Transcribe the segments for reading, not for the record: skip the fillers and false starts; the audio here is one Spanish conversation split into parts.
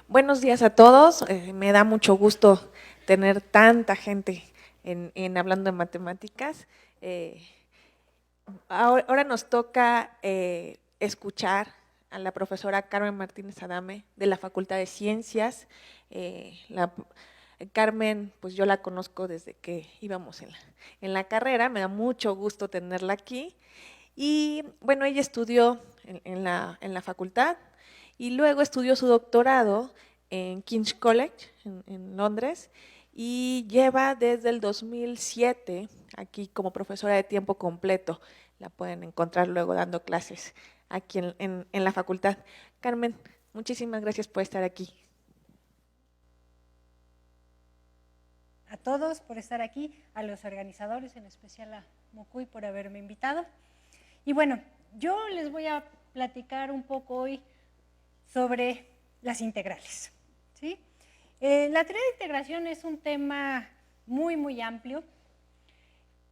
Buenos días a todos. Me da mucho gusto tener tanta gente en Hablando de Matemáticas. Eh, ahora nos toca escuchar a la profesora Carmen Martínez Adame de la Facultad de Ciencias. Carmen, pues yo la conozco desde que íbamos en la carrera. Me da mucho gusto tenerla aquí. Y bueno, ella estudió en la facultad y luego estudió su doctorado en King's College, en Londres, y lleva desde el 2007 aquí como profesora de tiempo completo. La pueden encontrar luego dando clases aquí en la facultad. Carmen, muchísimas gracias por estar aquí. A todos por estar aquí, a los organizadores, en especial a Mocuy por haberme invitado. Y bueno, yo les voy a platicar un poco hoy sobre las integrales, ¿sí? La teoría de integración es un tema muy amplio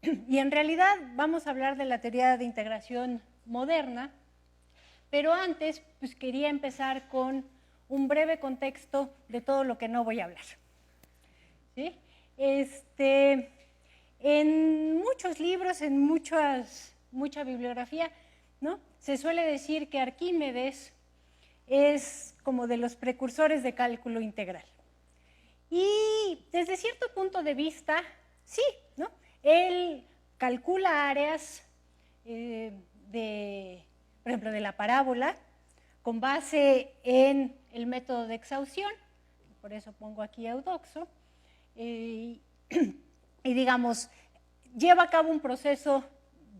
y en realidad vamos a hablar de la teoría de integración moderna, pero antes pues quería empezar con un breve contexto de todo lo que no voy a hablar, ¿sí? En muchos libros, en mucha bibliografía, ¿no? Se suele decir que Arquímedes es como de los precursores de cálculo integral. Y desde cierto punto de vista, sí, ¿no? Él calcula áreas por ejemplo, de la parábola, con base en el método de exhaustión, por eso pongo aquí Eudoxo, y digamos, lleva a cabo un proceso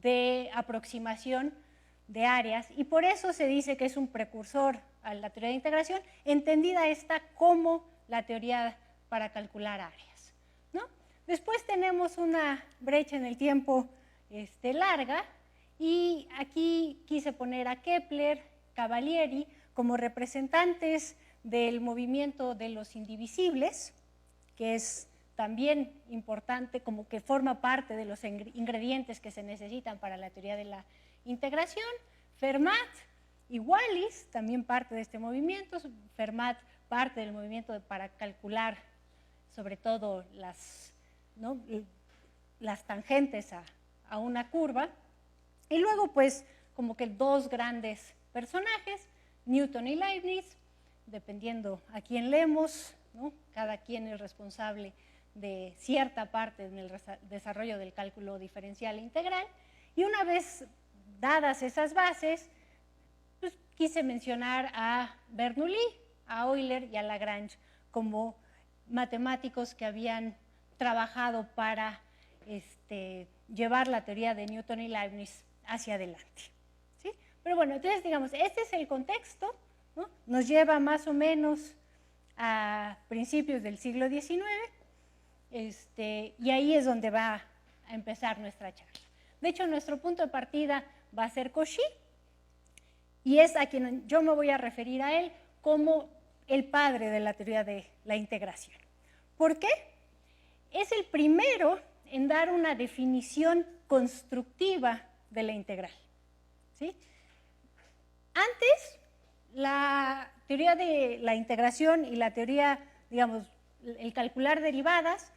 de aproximación de áreas y por eso se dice que es un precursor a la teoría de integración, entendida esta como la teoría para calcular áreas, ¿no? Después tenemos una brecha en el tiempo larga y aquí quise poner a Kepler, Cavalieri como representantes del movimiento de los indivisibles, que es también importante, como que forma parte de los ingredientes que se necesitan para la teoría de la integración. Fermat y Wallis, también parte de este movimiento. Fermat parte del movimiento para calcular sobre todo las tangentes a una curva. Y luego pues como que dos grandes personajes, Newton y Leibniz, dependiendo a quién leemos, ¿no? Cada quien es responsable de cierta parte en el desarrollo del cálculo diferencial e integral. Y una vez dadas esas bases, pues quise mencionar a Bernoulli, a Euler y a Lagrange como matemáticos que habían trabajado para llevar la teoría de Newton y Leibniz hacia adelante, ¿sí? Pero bueno, entonces digamos, este es el contexto, ¿no? Nos lleva más o menos a principios del siglo XIX, y ahí es donde va a empezar nuestra charla. De hecho, nuestro punto de partida va a ser Cauchy, y es a quien yo me voy a referir a él como el padre de la teoría de la integración. ¿Por qué? Es el primero en dar una definición constructiva de la integral, ¿sí? Antes, la teoría de la integración y la teoría, digamos, el calcular derivadas,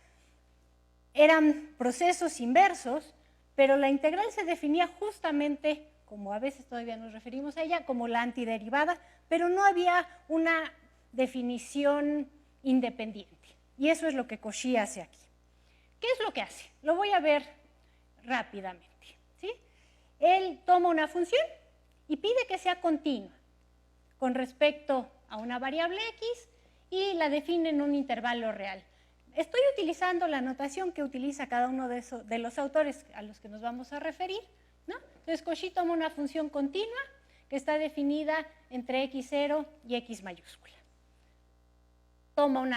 eran procesos inversos, pero la integral se definía justamente, como a veces todavía nos referimos a ella, como la antiderivada, pero no había una definición independiente. Y eso es lo que Cauchy hace aquí. ¿Qué es lo que hace? Lo voy a ver rápidamente, ¿sí? Él toma una función y pide que sea continua con respecto a una variable x y la define en un intervalo real. Estoy utilizando la notación que utiliza cada uno de los autores a los que nos vamos a referir, ¿no? Entonces, Cauchy toma una función continua que está definida entre x0 y x mayúscula. Toma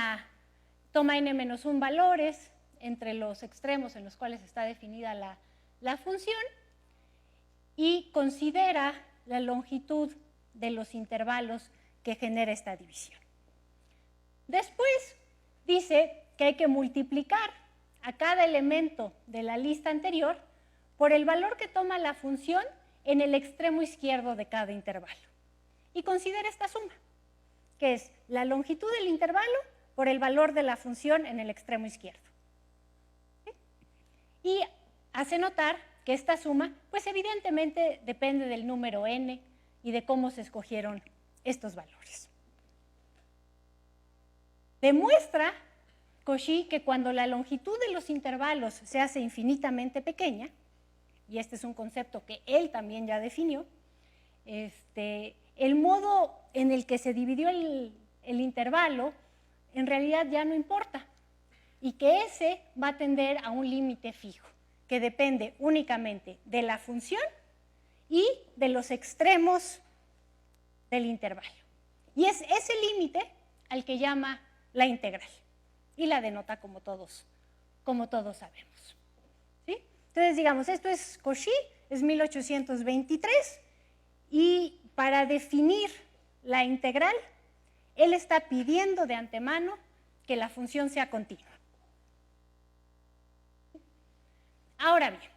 n-1 valores entre los extremos en los cuales está definida la función y considera la longitud de los intervalos que genera esta división. Después dice que hay que multiplicar a cada elemento de la lista anterior por el valor que toma la función en el extremo izquierdo de cada intervalo. Y considera esta suma, que es la longitud del intervalo por el valor de la función en el extremo izquierdo. ¿Sí? Y hace notar que esta suma, pues evidentemente depende del número n y de cómo se escogieron estos valores. Demuestra Cauchy que cuando la longitud de los intervalos se hace infinitamente pequeña, y este es un concepto que él también ya definió, el modo en el que se dividió el intervalo en realidad ya no importa, y que ese va a tender a un límite fijo, que depende únicamente de la función y de los extremos del intervalo. Y es ese límite al que llama la integral, y la denota como todos sabemos. ¿Sí? Entonces, digamos, esto es Cauchy, es 1823, y para definir la integral, él está pidiendo de antemano que la función sea continua. Ahora bien,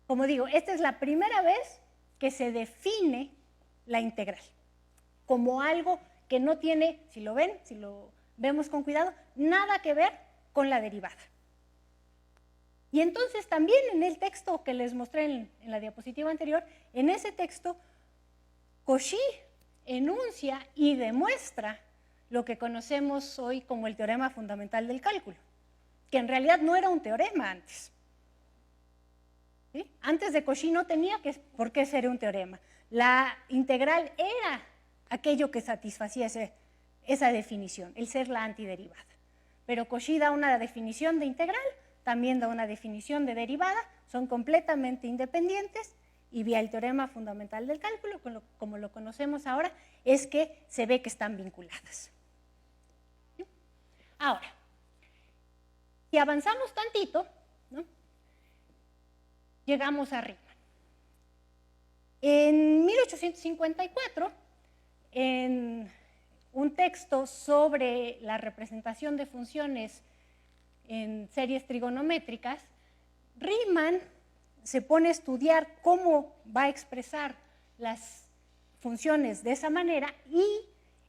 como digo, esta es la primera vez que se define la integral como algo que no tiene, si lo ven, si lo vemos con cuidado, nada que ver con la derivada. Y entonces también en el texto que les mostré en la diapositiva anterior, en ese texto, Cauchy enuncia y demuestra lo que conocemos hoy como el teorema fundamental del cálculo, que en realidad no era un teorema antes. ¿Sí? Antes de Cauchy no tenía por qué ser un teorema. La integral era aquello que satisfacía esa definición, el ser la antiderivada. Pero Cauchy da una definición de integral, también da una definición de derivada, son completamente independientes, y vía el teorema fundamental del cálculo, como lo conocemos ahora, es que se ve que están vinculadas. ¿Sí? Ahora, si avanzamos tantito, ¿no?, llegamos a Riemann. En 1854, en un texto sobre la representación de funciones en series trigonométricas, Riemann se pone a estudiar cómo va a expresar las funciones de esa manera y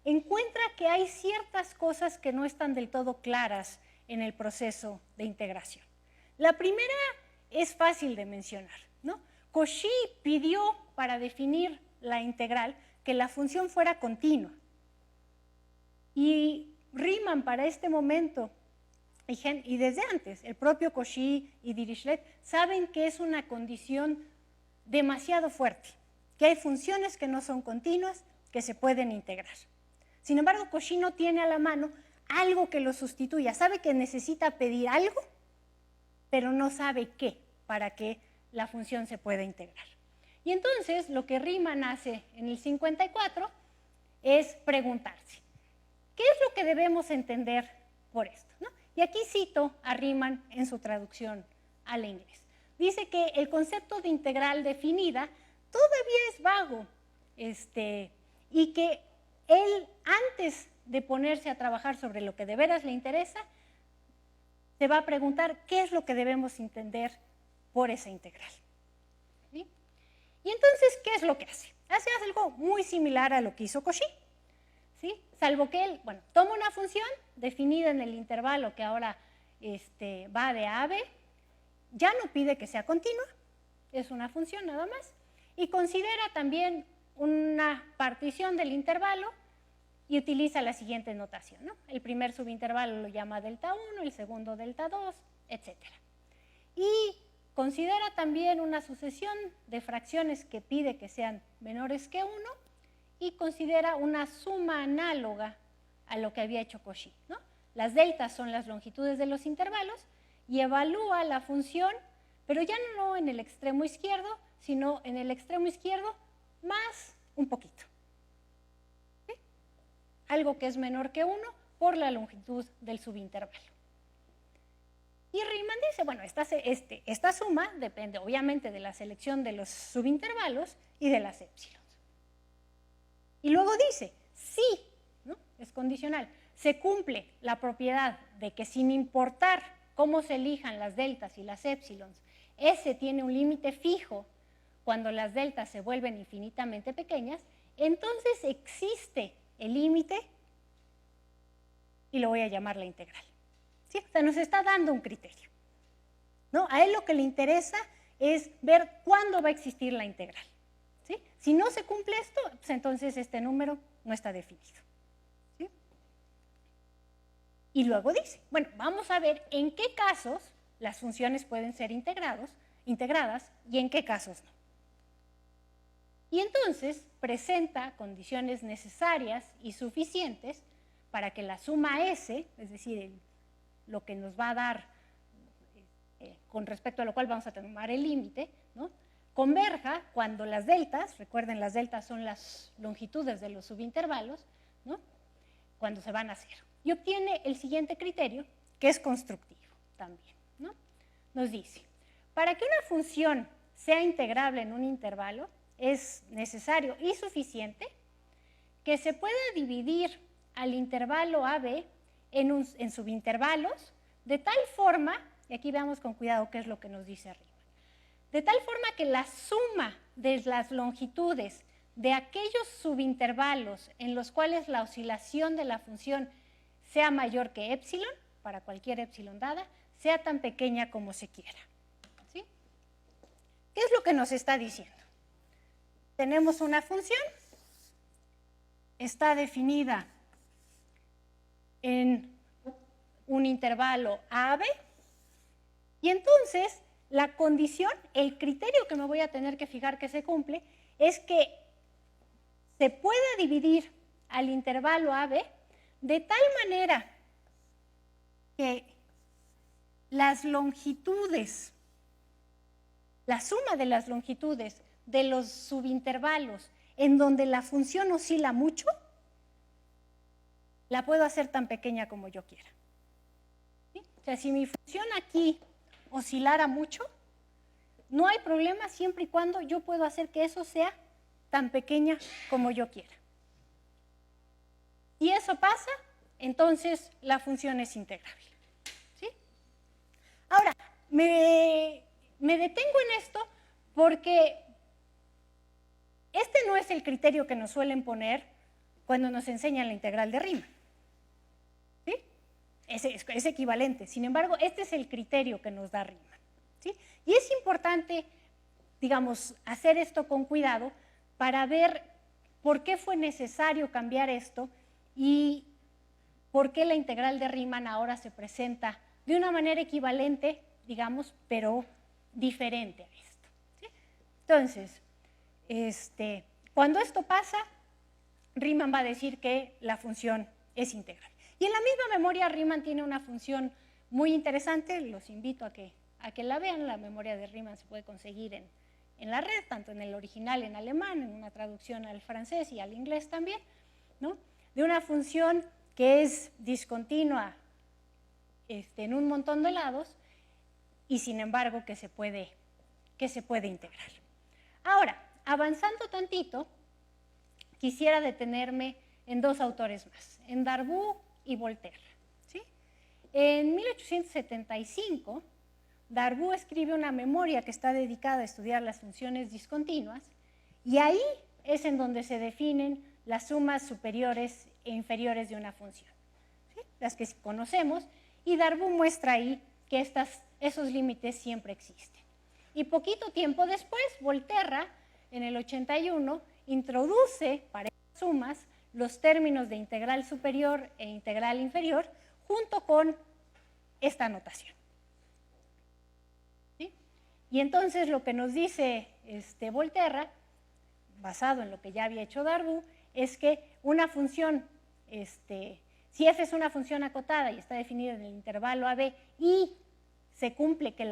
encuentra que hay ciertas cosas que no están del todo claras en el proceso de integración. La primera es fácil de mencionar, ¿no? Cauchy pidió para definir la integral que la función fuera continua. Y Riemann para este momento, y desde antes, el propio Cauchy y Dirichlet saben que es una condición demasiado fuerte, que hay funciones que no son continuas, que se pueden integrar. Sin embargo, Cauchy no tiene a la mano algo que lo sustituya. Sabe que necesita pedir algo, pero no sabe qué, para que la función se pueda integrar. Y entonces, lo que Riemann hace en el 54 es preguntarse, ¿qué es lo que debemos entender por esto?, ¿no? Y aquí cito a Riemann en su traducción al inglés. Dice que el concepto de integral definida todavía es vago, y que él, antes de ponerse a trabajar sobre lo que de veras le interesa, se va a preguntar qué es lo que debemos entender por esa integral. ¿Sí? Y entonces, ¿qué es lo que hace? Hace algo muy similar a lo que hizo Cauchy, ¿sí? Salvo que él, bueno, toma una función definida en el intervalo que ahora va de a b, ya no pide que sea continua, es una función nada más, y considera también una partición del intervalo y utiliza la siguiente notación, ¿no? El primer subintervalo lo llama delta 1, el segundo delta 2, etc. Y considera también una sucesión de fracciones que pide que sean menores que 1 y considera una suma análoga a lo que había hecho Cauchy, ¿no? Las deltas son las longitudes de los intervalos y evalúa la función, pero ya no en el extremo izquierdo, sino en el extremo izquierdo más un poquito. ¿Sí? Algo que es menor que 1 por la longitud del subintervalo. Y Riemann dice, bueno, esta suma depende obviamente de la selección de los subintervalos y de las épsilon. Y luego dice, sí, ¿no?, es condicional, se cumple la propiedad de que sin importar cómo se elijan las deltas y las épsilons, S tiene un límite fijo cuando las deltas se vuelven infinitamente pequeñas, entonces existe el límite y lo voy a llamar la integral. ¿Sí? O sea, nos está dando un criterio, ¿no? A él lo que le interesa es ver cuándo va a existir la integral. ¿Sí? Si no se cumple esto, pues entonces este número no está definido. ¿Sí? Y luego dice, bueno, vamos a ver en qué casos las funciones pueden ser integradas y en qué casos no. Y entonces presenta condiciones necesarias y suficientes para que la suma S, es decir, lo que nos va a dar, con respecto a lo cual vamos a tomar el límite, ¿no?, converja cuando las deltas, recuerden, las deltas son las longitudes de los subintervalos, ¿no?, cuando se van a cero. Y obtiene el siguiente criterio, que es constructivo también, ¿no? Nos dice, para que una función sea integrable en un intervalo, es necesario y suficiente que se pueda dividir al intervalo AB en subintervalos de tal forma, y aquí veamos con cuidado qué es lo que nos dice arriba, de tal forma que la suma de las longitudes de aquellos subintervalos en los cuales la oscilación de la función sea mayor que epsilon, para cualquier epsilon dada, sea tan pequeña como se quiera. ¿Sí? ¿Qué es lo que nos está diciendo? Tenemos una función, está definida en un intervalo AB, y entonces la condición, el criterio que me voy a tener que fijar que se cumple, es que se pueda dividir al intervalo AB de tal manera que las longitudes, la suma de las longitudes de los subintervalos en donde la función oscila mucho, la puedo hacer tan pequeña como yo quiera. ¿Sí? O sea, si mi función aquí oscilara mucho, no hay problema siempre y cuando yo puedo hacer que eso sea tan pequeña como yo quiera. Si eso pasa, entonces la función es integrable. ¿Sí? Ahora, me detengo en esto porque este no es el criterio que nos suelen poner cuando nos enseñan la integral de Riemann. ¿Sí? Es equivalente. Sin embargo, este es el criterio que nos da Riemann. ¿Sí? Y es importante, digamos, hacer esto con cuidado para ver por qué fue necesario cambiar esto y por qué la integral de Riemann ahora se presenta de una manera equivalente, digamos, pero diferente a esto. ¿Sí? Entonces, cuando esto pasa, Riemann va a decir que la función es integral. Y en la misma memoria, Riemann tiene una función muy interesante, los invito a que la vean. La memoria de Riemann se puede conseguir en la red, tanto en el original en alemán, en una traducción al francés y al inglés también, ¿no?, de una función que es discontinua en un montón de lados y sin embargo que se puede integrar. Ahora, avanzando tantito, quisiera detenerme en dos autores más, en Darboux y Volterra. ¿Sí? En 1875, Darboux escribe una memoria que está dedicada a estudiar las funciones discontinuas y ahí es en donde se definen las sumas superiores e inferiores de una función, ¿sí?, las que conocemos, y Darboux muestra ahí que esos límites siempre existen. Y poquito tiempo después, Volterra, en el 81, introduce para esas sumas los términos de integral superior e integral inferior junto con esta notación. ¿Sí? Y entonces lo que nos dice Volterra, basado en lo que ya había hecho Darboux, es que una función, si f es una función acotada y está definida en el intervalo AB y se cumple que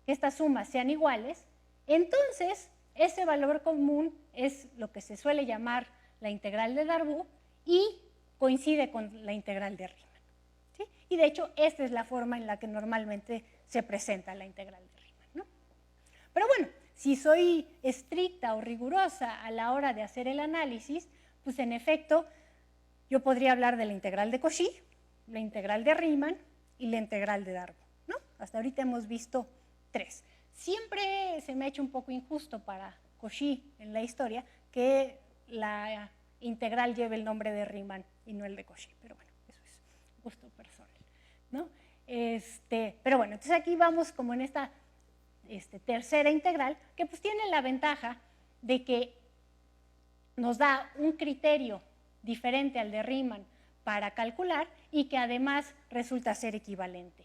estas sumas sean iguales, entonces ese valor común es lo que se suele llamar la integral de Darboux y coincide con la integral de Riemann. ¿Sí? Y de hecho, esta es la forma en la que normalmente se presenta la integral de Riemann, ¿no? Pero bueno, si soy estricta o rigurosa a la hora de hacer el análisis, pues en efecto, yo podría hablar de la integral de Cauchy, la integral de Riemann y la integral de Darboux, ¿no? Hasta ahorita hemos visto tres. Siempre se me ha hecho un poco injusto para Cauchy en la historia que la integral lleve el nombre de Riemann y no el de Cauchy, pero bueno, eso es gusto personal, ¿no? Pero bueno, entonces aquí vamos como en esta tercera integral, que pues tiene la ventaja de que nos da un criterio diferente al de Riemann para calcular y que además resulta ser equivalente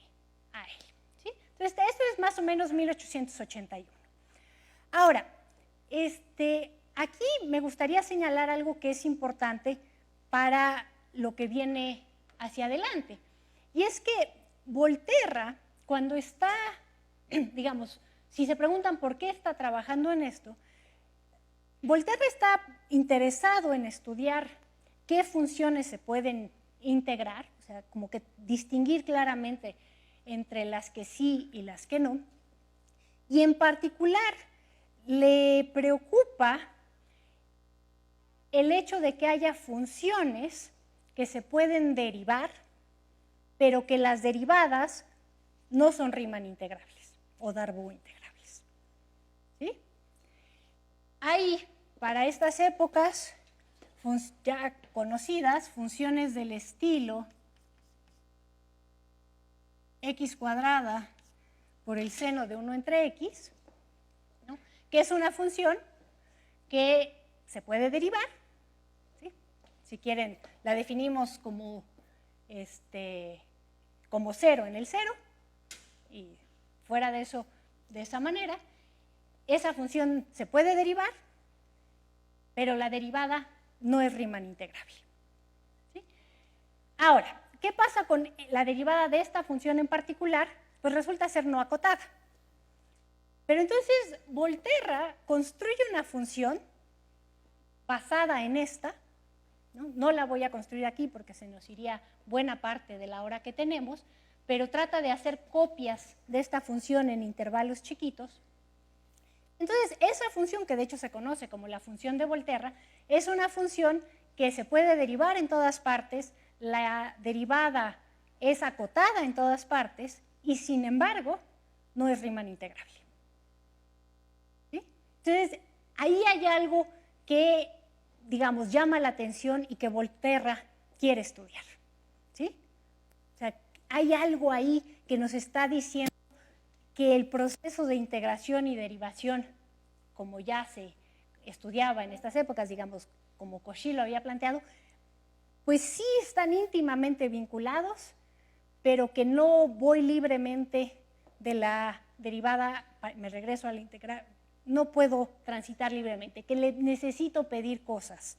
a él, ¿sí? Entonces, esto es más o menos 1881. Ahora, aquí me gustaría señalar algo que es importante para lo que viene hacia adelante. Y es que Volterra, cuando está, digamos, si se preguntan por qué está trabajando en esto, Volterra está interesado en estudiar qué funciones se pueden integrar, o sea, como que distinguir claramente entre las que sí y las que no, y en particular le preocupa el hecho de que haya funciones que se pueden derivar, pero que las derivadas no son Riemann integrables o Darboux integrables. ¿Sí? Hay para estas épocas ya conocidas funciones del estilo x cuadrada por el seno de 1 entre x, ¿no? Que es una función que se puede derivar, ¿sí? Si quieren, la definimos como, como 0 en el 0, y fuera de eso, de esa manera, esa función se puede derivar, pero la derivada no es Riemann integrable, ¿sí? Ahora, ¿qué pasa con la derivada de esta función en particular? Pues resulta ser no acotada. Pero entonces Volterra construye una función basada en esta, no la voy a construir aquí porque se nos iría buena parte de la hora que tenemos, pero trata de hacer copias de esta función en intervalos chiquitos. Entonces, esa función, que de hecho se conoce como la función de Volterra, es una función que se puede derivar en todas partes, la derivada es acotada en todas partes y, sin embargo, no es Riemann integrable. ¿Sí? Entonces, ahí hay algo que, digamos, llama la atención y que Volterra quiere estudiar. ¿Sí? O sea, hay algo ahí que nos está diciendo que el proceso de integración y derivación, como ya se estudiaba en estas épocas, digamos, como Cauchy lo había planteado, pues sí están íntimamente vinculados, pero que no voy libremente de la derivada, me regreso a la integral, no puedo transitar libremente, que le necesito pedir cosas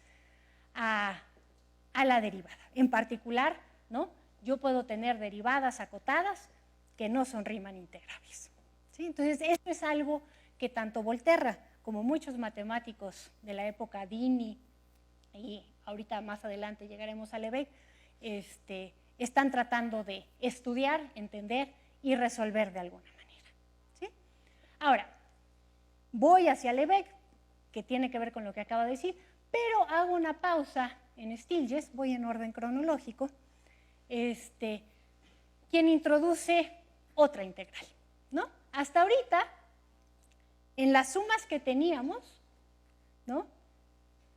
a la derivada. En particular, ¿no? Yo puedo tener derivadas acotadas que no son Riemann integrables. ¿Sí? Entonces, esto es algo que tanto Volterra como muchos matemáticos de la época Dini, y ahorita más adelante llegaremos a Lebesgue, están tratando de estudiar, entender y resolver de alguna manera. ¿Sí? Ahora, voy hacia Lebesgue, que tiene que ver con lo que acabo de decir, pero hago una pausa en Stieltjes, voy en orden cronológico, quien introduce otra integral, ¿no? Hasta ahorita, en las sumas que teníamos, ¿no?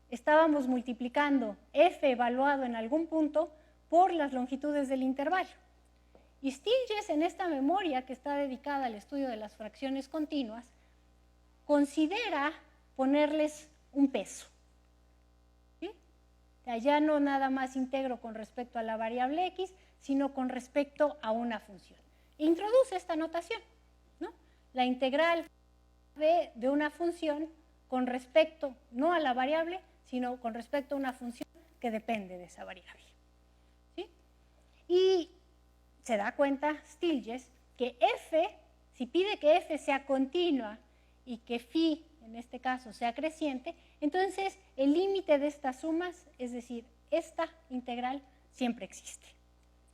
Estábamos multiplicando f evaluado en algún punto por las longitudes del intervalo. Y Stieltjes, en esta memoria que está dedicada al estudio de las fracciones continuas, considera ponerles un peso. ¿Sí? O sea, ya no nada más integro con respecto a la variable x, sino con respecto a una función. E introduce esta notación, ¿no? La integral de una función con respecto no a la variable, sino con respecto a una función que depende de esa variable. ¿Sí? Y se da cuenta Stieltjes que f, si pide que f sea continua y que phi, en este caso, sea creciente, entonces el límite de estas sumas, es decir, esta integral, siempre existe.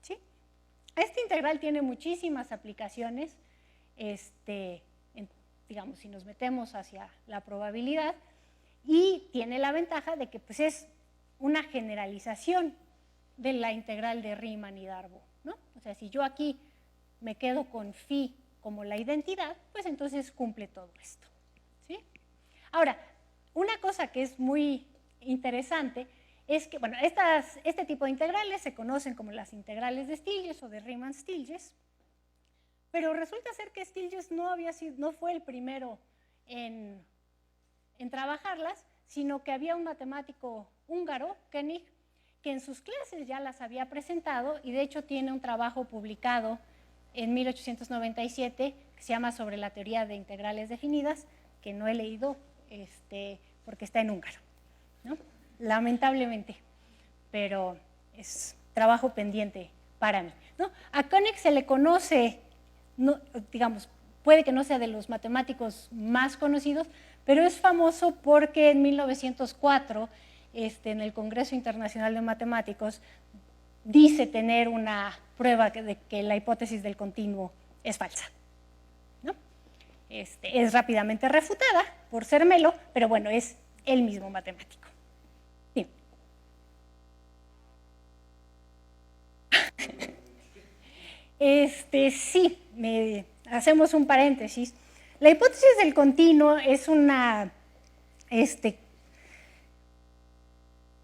¿Sí? Esta integral tiene muchísimas aplicaciones, digamos, si nos metemos hacia la probabilidad, y tiene la ventaja de que pues, es una generalización de la integral de Riemann y Darboux, ¿no? O sea, si yo aquí me quedo con phi como la identidad, pues entonces cumple todo esto. ¿Sí? Ahora, una cosa que es muy interesante es que, bueno, este tipo de integrales se conocen como las integrales de Stieltjes o de Riemann-Stieltjes, pero resulta ser que Stieltjes no fue el primero en trabajarlas, sino que había un matemático húngaro, Koenig, que en sus clases ya las había presentado y de hecho tiene un trabajo publicado en 1897 que se llama Sobre la teoría de integrales definidas, que no he leído porque está en húngaro, ¿no? Lamentablemente, pero es trabajo pendiente para mí, ¿no? A Koenig se le conoce, no, digamos, puede que no sea de los matemáticos más conocidos, pero es famoso porque en 1904, en el Congreso Internacional de Matemáticos, dice tener una prueba de que la hipótesis del continuo es falsa, ¿no? Es rápidamente refutada por Zermelo, pero bueno, es el mismo matemático. Bien. Sí, hacemos un paréntesis. La hipótesis del continuo es una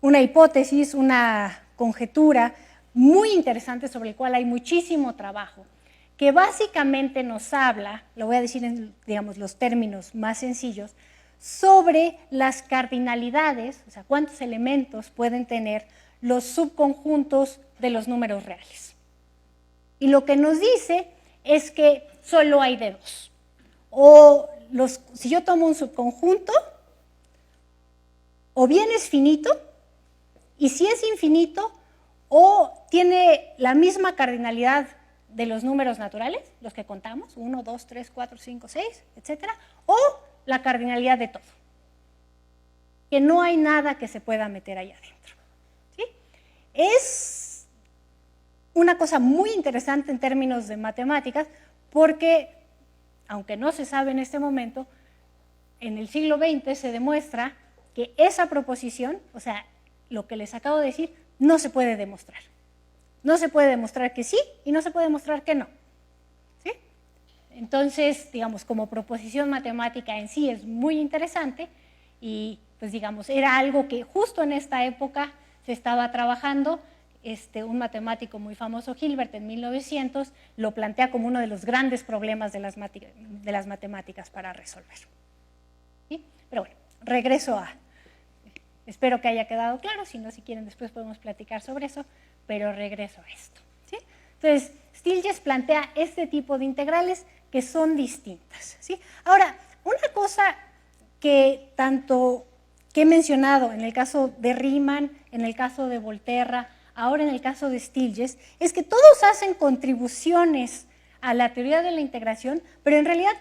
hipótesis, una conjetura muy interesante sobre la cual hay muchísimo trabajo, que básicamente nos habla, lo voy a decir en, digamos, los términos más sencillos, sobre las cardinalidades, o sea, cuántos elementos pueden tener los subconjuntos de los números reales. Y lo que nos dice es que solo hay de dos. O si yo tomo un subconjunto, o bien es finito, y si es infinito, o tiene la misma cardinalidad de los números naturales, los que contamos, 1, 2, 3, 4, 5, 6, etc., o la cardinalidad de todo. Que no hay nada que se pueda meter allá adentro. ¿Sí? Es una cosa muy interesante en términos de matemáticas, porque, aunque no se sabe en este momento, en el siglo XX se demuestra que esa proposición, o sea, lo que les acabo de decir, no se puede demostrar. No se puede demostrar que sí y no se puede demostrar que no. ¿Sí? Entonces, digamos, como proposición matemática en sí es muy interesante y, pues, digamos, era algo que justo en esta época se estaba trabajando. Un matemático muy famoso, Hilbert, en 1900, lo plantea como uno de los grandes problemas de las matemáticas para resolver. ¿Sí? Pero bueno, regreso a... Espero que haya quedado claro, si no, si quieren después podemos platicar sobre eso, pero regreso a esto. ¿Sí? Entonces, Stieltjes plantea este tipo de integrales que son distintas. ¿Sí? Ahora, una cosa que tanto que he mencionado en el caso de Riemann, en el caso de Volterra, ahora en el caso de Stieltjes, es que todos hacen contribuciones a la teoría de la integración, pero en realidad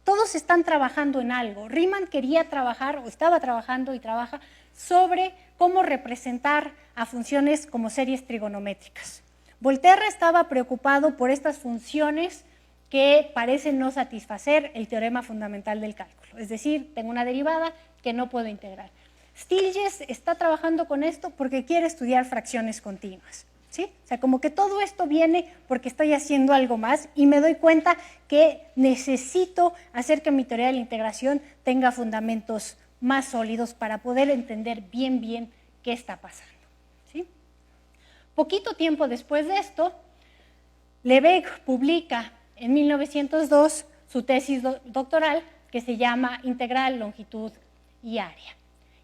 todos están trabajando en algo. Riemann quería trabajar, o estaba trabajando y trabaja, sobre cómo representar a funciones como series trigonométricas. Volterra estaba preocupado por estas funciones que parecen no satisfacer el teorema fundamental del cálculo. Es decir, tengo una derivada que no puedo integrar. Stieltjes está trabajando con esto porque quiere estudiar fracciones continuas. ¿Sí? O sea, como que todo esto viene porque estoy haciendo algo más y me doy cuenta que necesito hacer que mi teoría de la integración tenga fundamentos más sólidos para poder entender bien qué está pasando. ¿Sí? Poquito tiempo después de esto, Lebesgue publica en 1902 su tesis doctoral que se llama Integral, Longitud y Área.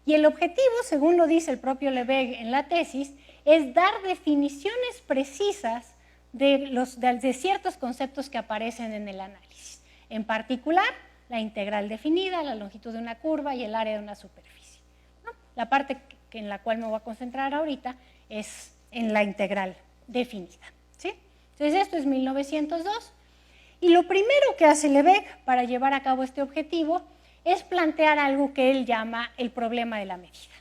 Y el objetivo, según lo dice el propio Lebesgue en la tesis, es dar definiciones precisas de ciertos conceptos que aparecen en el análisis. En particular, la integral definida, la longitud de una curva y el área de una superficie, ¿no? La parte en la cual me voy a concentrar ahorita es en la integral definida. ¿Sí? Entonces, esto es 1902. Y lo primero que hace Lebesgue para llevar a cabo este objetivo es plantear algo que él llama el problema de la medida.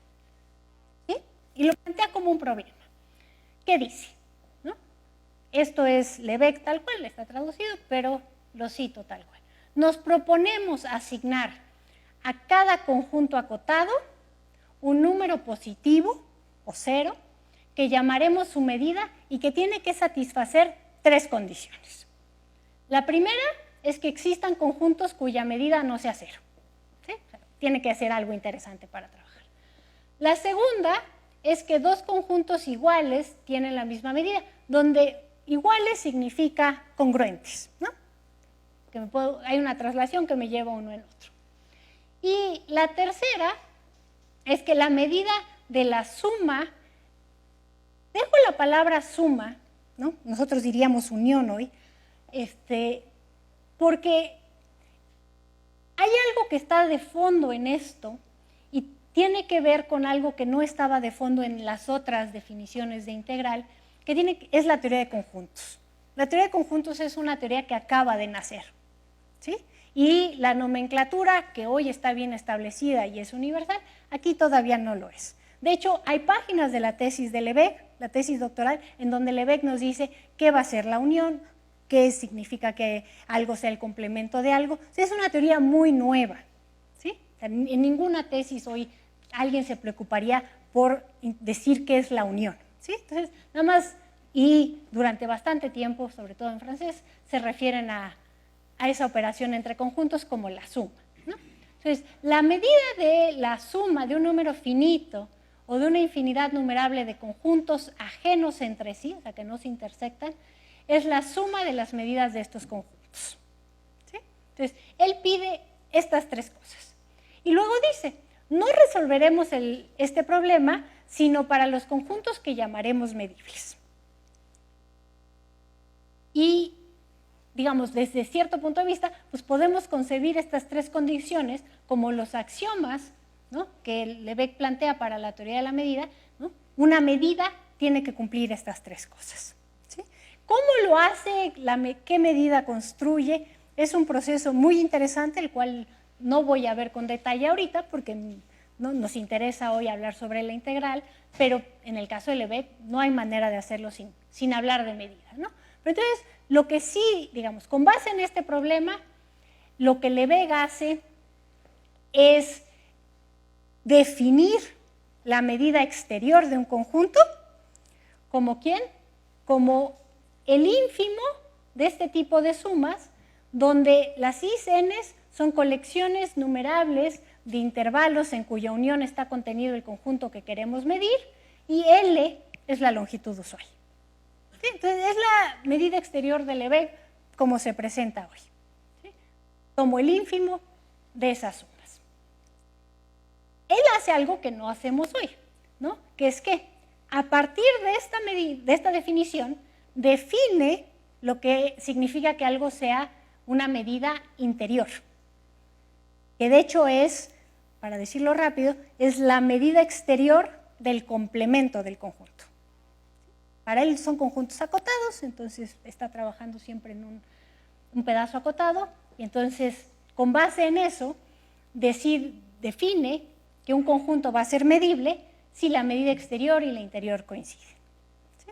¿Sí? Y lo plantea como un problema. ¿Qué dice? ¿No? Esto es Lebesgue tal cual, está traducido, pero lo cito tal cual. Nos proponemos asignar a cada conjunto acotado un número positivo o cero que llamaremos su medida y que tiene que satisfacer tres condiciones. La primera es que existan conjuntos cuya medida no sea cero. ¿Sí? O sea, tiene que ser algo interesante para trabajar. La segunda es que dos conjuntos iguales tienen la misma medida, donde iguales significa congruentes, ¿no? Hay una traslación que me lleva uno en otro. Y la tercera es que la medida de la suma, dejo la palabra suma, ¿no? Nosotros diríamos unión hoy, porque hay algo que está de fondo en esto y tiene que ver con algo que no estaba de fondo en las otras definiciones de integral, que es la teoría de conjuntos. La teoría de conjuntos es una teoría que acaba de nacer, ¿sí? Y la nomenclatura, que hoy está bien establecida y es universal, aquí todavía no lo es. De hecho, hay páginas de la tesis de Lebesgue, la tesis doctoral, en donde Lebesgue nos dice qué va a ser la unión, qué significa que algo sea el complemento de algo. O sea, es una teoría muy nueva, ¿sí? En ninguna tesis hoy alguien se preocuparía por decir qué es la unión, ¿sí? Entonces, nada más, y durante bastante tiempo, sobre todo en francés, se refieren a esa operación entre conjuntos como la suma, ¿no? Entonces, la medida de la suma de un número finito o de una infinidad numerable de conjuntos ajenos entre sí, o sea, que no se intersectan, es la suma de las medidas de estos conjuntos, ¿sí? Entonces, él pide estas tres cosas. Y luego dice, no resolveremos este problema, sino para los conjuntos que llamaremos medibles. Y, digamos, desde cierto punto de vista, pues podemos concebir estas tres condiciones como los axiomas, ¿no?, que Lebesgue plantea para la teoría de la medida, ¿no? Una medida tiene que cumplir estas tres cosas, ¿sí? ¿Cómo lo hace? ¿Qué medida construye? Es un proceso muy interesante, el cual no voy a ver con detalle ahorita, porque no nos interesa hoy hablar sobre la integral, pero en el caso de Lebesgue no hay manera de hacerlo sin hablar de medida, ¿no? Pero entonces, lo que sí, digamos, con base en este problema, lo que Lebesgue hace es definir la medida exterior de un conjunto como ¿quién? Como el ínfimo de este tipo de sumas, donde las is-n's son colecciones numerables de intervalos en cuya unión está contenido el conjunto que queremos medir, y L es la longitud usual. ¿Sí? Entonces, es la medida exterior de Lebesgue como se presenta hoy, ¿sí? Como el ínfimo de esas sumas. Él hace algo que no hacemos hoy, ¿no? Que es que a partir de esta definición define lo que significa que algo sea una medida interior, que de hecho es, para decirlo rápido, es la medida exterior del complemento del conjunto. Para él son conjuntos acotados, entonces está trabajando siempre en un pedazo acotado, y entonces con base en eso define que un conjunto va a ser medible si la medida exterior y la interior coinciden, ¿sí?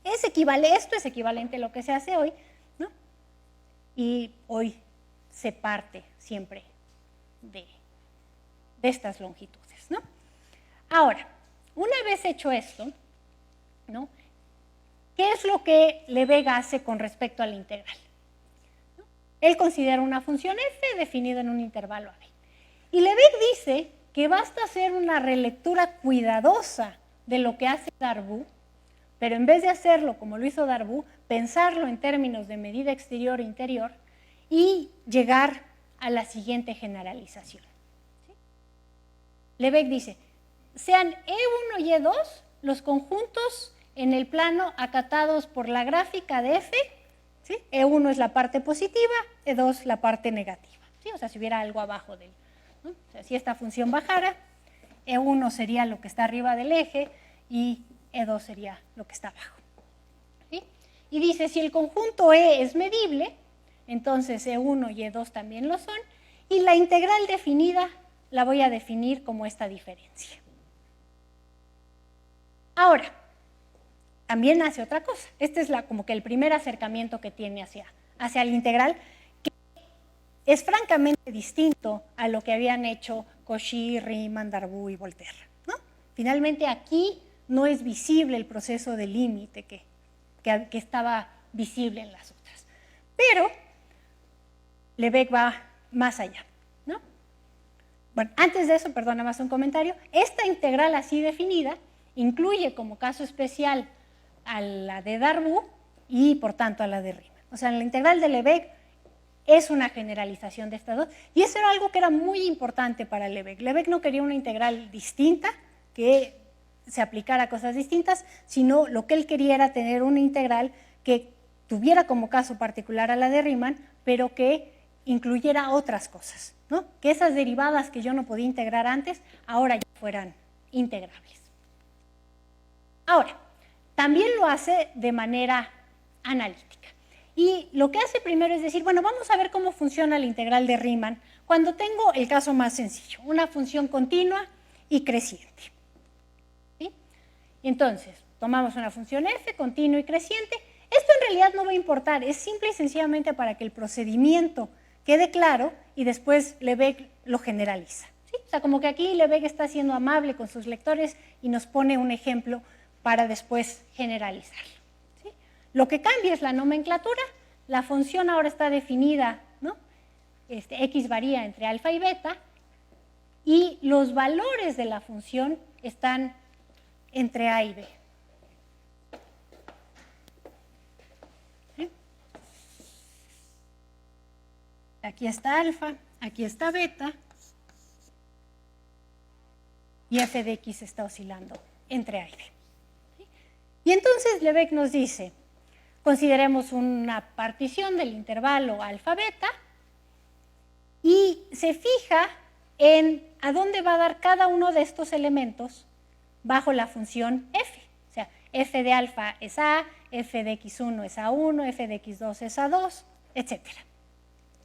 Esto es equivalente a lo que se hace hoy, ¿no? Y hoy se parte siempre de estas longitudes, ¿no? Ahora, una vez hecho esto, ¿no?, ¿qué es lo que Lebesgue hace con respecto a la integral? ¿No? Él considera una función f definida en un intervalo a b. Y Lebesgue dice que basta hacer una relectura cuidadosa de lo que hace Darboux, pero en vez de hacerlo como lo hizo Darboux, pensarlo en términos de medida exterior e interior y llegar a la siguiente generalización, ¿sí? Lebesgue dice, sean E1 y E2 los conjuntos en el plano acatados por la gráfica de f, ¿sí? E1 es la parte positiva, E2 la parte negativa, ¿sí? O sea, si hubiera algo abajo del, ¿no? O sea, si esta función bajara, E1 sería lo que está arriba del eje y E2 sería lo que está abajo, ¿sí? Y dice, si el conjunto E es medible, entonces E1 y E2 también lo son, y la integral definida la voy a definir como esta diferencia. Ahora, también hace otra cosa. Este es como que el primer acercamiento que tiene hacia la integral, que es francamente distinto a lo que habían hecho Cauchy, Riemann, Darboux y Volterra, ¿no? Finalmente aquí no es visible el proceso de límite que estaba visible en las otras. Pero Lebesgue va más allá, ¿no? Bueno, antes de eso, perdona más un comentario, esta integral así definida incluye como caso especial a la de Darboux y por tanto a la de Riemann. O sea, la integral de Lebesgue es una generalización de estas dos, y eso era algo que era muy importante para Lebesgue. Lebesgue no quería una integral distinta, que se aplicara a cosas distintas, sino lo que él quería era tener una integral que tuviera como caso particular a la de Riemann, pero que incluyera otras cosas, ¿no? Que esas derivadas que yo no podía integrar antes, ahora ya fueran integrables. Ahora, también lo hace de manera analítica. Y lo que hace primero es decir, bueno, vamos a ver cómo funciona la integral de Riemann cuando tengo el caso más sencillo, una función continua y creciente. ¿Sí? Y entonces, tomamos una función f, continua y creciente. Esto en realidad no va a importar, es simple y sencillamente para que el procedimiento quede claro y después Lebesgue lo generaliza. ¿Sí? O sea, como que aquí Lebesgue está siendo amable con sus lectores y nos pone un ejemplo para después generalizarlo. ¿Sí? Lo que cambia es la nomenclatura, la función ahora está definida, ¿no? X varía entre alfa y beta, y los valores de la función están entre A y B. ¿Sí? Aquí está alfa, aquí está beta, y f de x está oscilando entre A y B. ¿Sí? Y entonces Lebesgue nos dice, consideremos una partición del intervalo alfa-beta y se fija en a dónde va a dar cada uno de estos elementos bajo la función f. O sea, f de alfa es a, f de x1 es a1, f de x2 es a2, etc.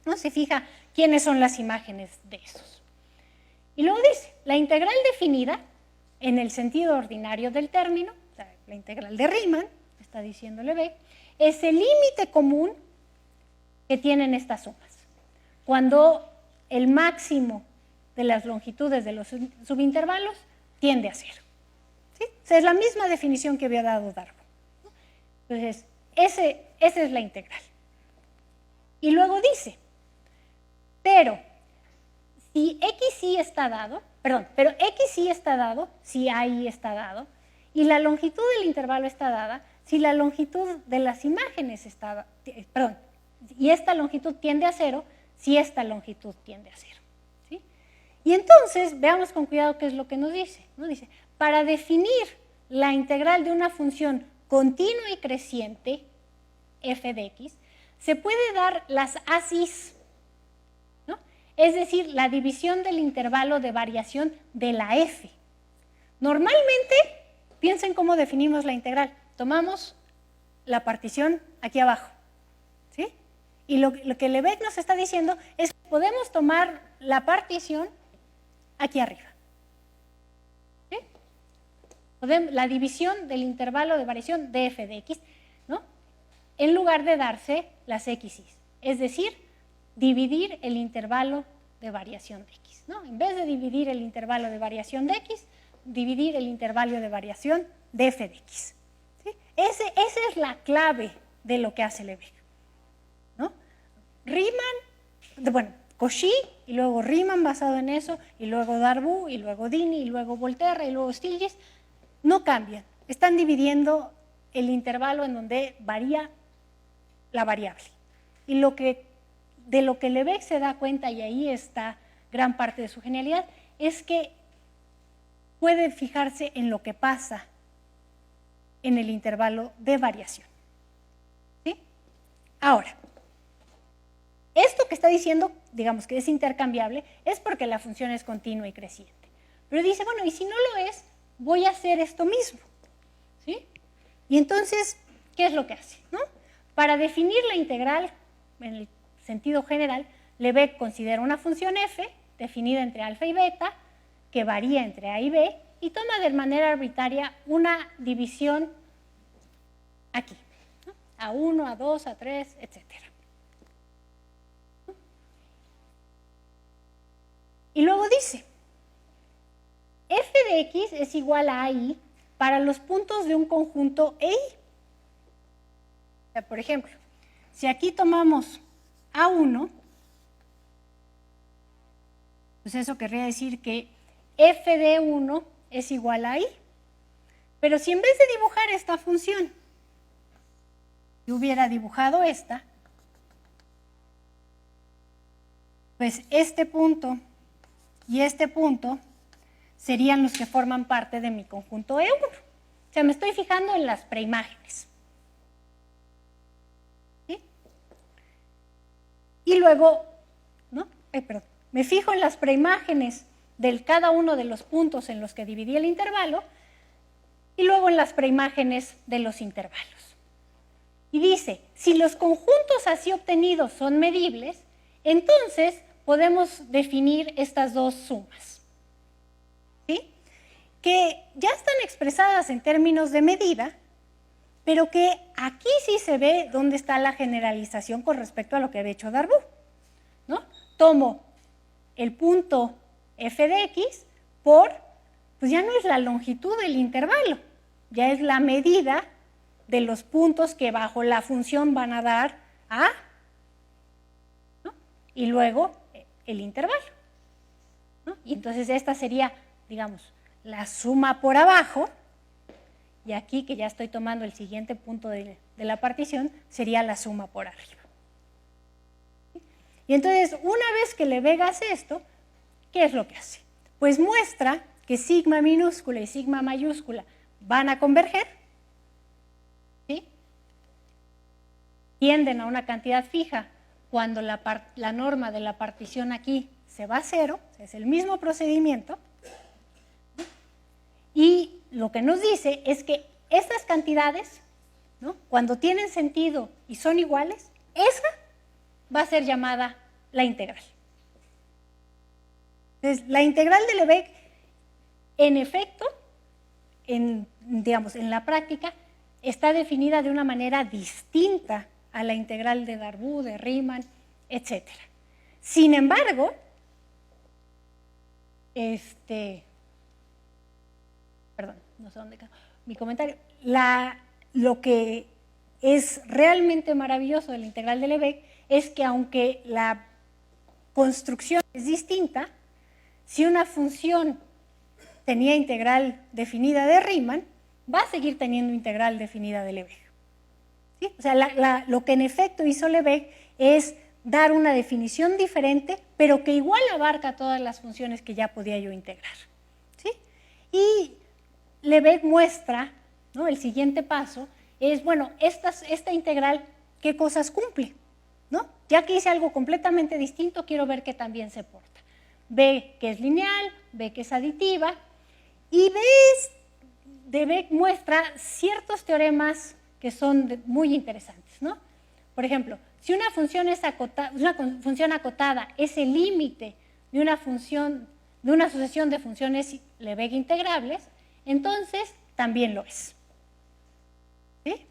¿No? Se fija quiénes son las imágenes de esos. Y luego dice, la integral definida en el sentido ordinario del término, o sea, la integral de Riemann, está diciendo Lebesgue, es el límite común que tienen estas sumas. Cuando el máximo de las longitudes de los subintervalos tiende a cero. ¿Sí? O sea, es la misma definición que había dado Darboux. Entonces, esa es la integral. Y luego dice, pero si x sí está dado, pero x sí está dado, si a y está dado, y la longitud del intervalo está dada, si la longitud de las imágenes está, y esta longitud tiende a cero, si esta longitud tiende a cero. ¿Sí? Y entonces, veamos con cuidado qué es lo que nos dice. ¿No? Dice, para definir la integral de una función continua y creciente, f de x, se puede dar las asis, ¿no? Es decir, la división del intervalo de variación de la f. Normalmente, piensen cómo definimos la integral. Tomamos la partición aquí abajo, ¿sí? Y lo que Lebesgue nos está diciendo es que podemos tomar la partición aquí arriba. ¿Sí? La división del intervalo de variación de f de x, ¿no? En lugar de darse las x's. Es decir, dividir el intervalo de variación de x, ¿no? En vez de dividir el intervalo de variación de x, dividir el intervalo de variación de f de x. ¿Sí? Esa es la clave de lo que hace Lebesgue, ¿no? Cauchy, y luego Riemann basado en eso, y luego Darboux, y luego Dini, y luego Volterra, y luego Stiglitz, no cambian. Están dividiendo el intervalo en donde varía la variable. Y de lo que Lebesgue se da cuenta, y ahí está gran parte de su genialidad, es que puede fijarse en lo que pasa en el intervalo de variación. ¿Sí? Ahora, esto que está diciendo, digamos que es intercambiable, es porque la función es continua y creciente. Pero dice, bueno, y si no lo es, voy a hacer esto mismo. ¿Sí? Y entonces, ¿qué es lo que hace? ¿No? Para definir la integral, en el sentido general, Lebesgue considera una función f, definida entre alfa y beta, que varía entre a y b, y toma de manera arbitraria una división aquí, ¿no? A1, A2, A3, etc. Y luego dice, f de x es igual a i para los puntos de un conjunto EI. O sea, por ejemplo, si aquí tomamos A1, pues eso querría decir que f de 1 es igual a i. Pero si en vez de dibujar esta función, yo hubiera dibujado esta, pues este punto y este punto serían los que forman parte de mi conjunto E1. O sea, me estoy fijando en las preimágenes. ¿Sí? Y luego, ¿no? Perdón, me fijo en las preimágenes de cada uno de los puntos en los que dividí el intervalo y luego en las preimágenes de los intervalos. Y dice, si los conjuntos así obtenidos son medibles, entonces podemos definir estas dos sumas, ¿sí? Que ya están expresadas en términos de medida, pero que aquí sí se ve dónde está la generalización con respecto a lo que había hecho Darboux, ¿no? Tomo el punto f de x por, pues ya no es la longitud del intervalo, ya es la medida de los puntos que bajo la función van a dar a, ¿no? Y luego el intervalo, ¿no? Y entonces esta sería, digamos, la suma por abajo, y aquí que ya estoy tomando el siguiente punto de la partición, sería la suma por arriba. Y entonces, una vez que Lebesgue hace esto, ¿qué es lo que hace? Pues muestra que sigma minúscula y sigma mayúscula van a converger, ¿sí? Tienden a una cantidad fija cuando la norma de la partición aquí se va a cero, es el mismo procedimiento, y lo que nos dice es que estas cantidades, ¿no? Cuando tienen sentido y son iguales, esa va a ser llamada la integral. Entonces, la integral de Lebesgue, en efecto, digamos, en la práctica, está definida de una manera distinta a la integral de Darboux, de Riemann, etc. Sin embargo, perdón, no sé dónde quedó mi comentario. Lo que es realmente maravilloso de la integral de Lebesgue es que aunque la construcción es distinta, si una función tenía integral definida de Riemann, va a seguir teniendo integral definida de Lebesgue. ¿Sí? O sea, lo que en efecto hizo Lebesgue es dar una definición diferente, pero que igual abarca todas las funciones que ya podía yo integrar. ¿Sí? Y Lebesgue muestra, ¿no? El siguiente paso es, bueno, esta integral, ¿qué cosas cumple? ¿No? Ya que hice algo completamente distinto, quiero ver que también se porta. Ve que es lineal, ve que es aditiva, y Lebesgue muestra ciertos teoremas que son muy interesantes, ¿no? Por ejemplo, si una función acotada es el límite de una sucesión de funciones Lebesgue integrables, entonces también lo es. ¿Sí?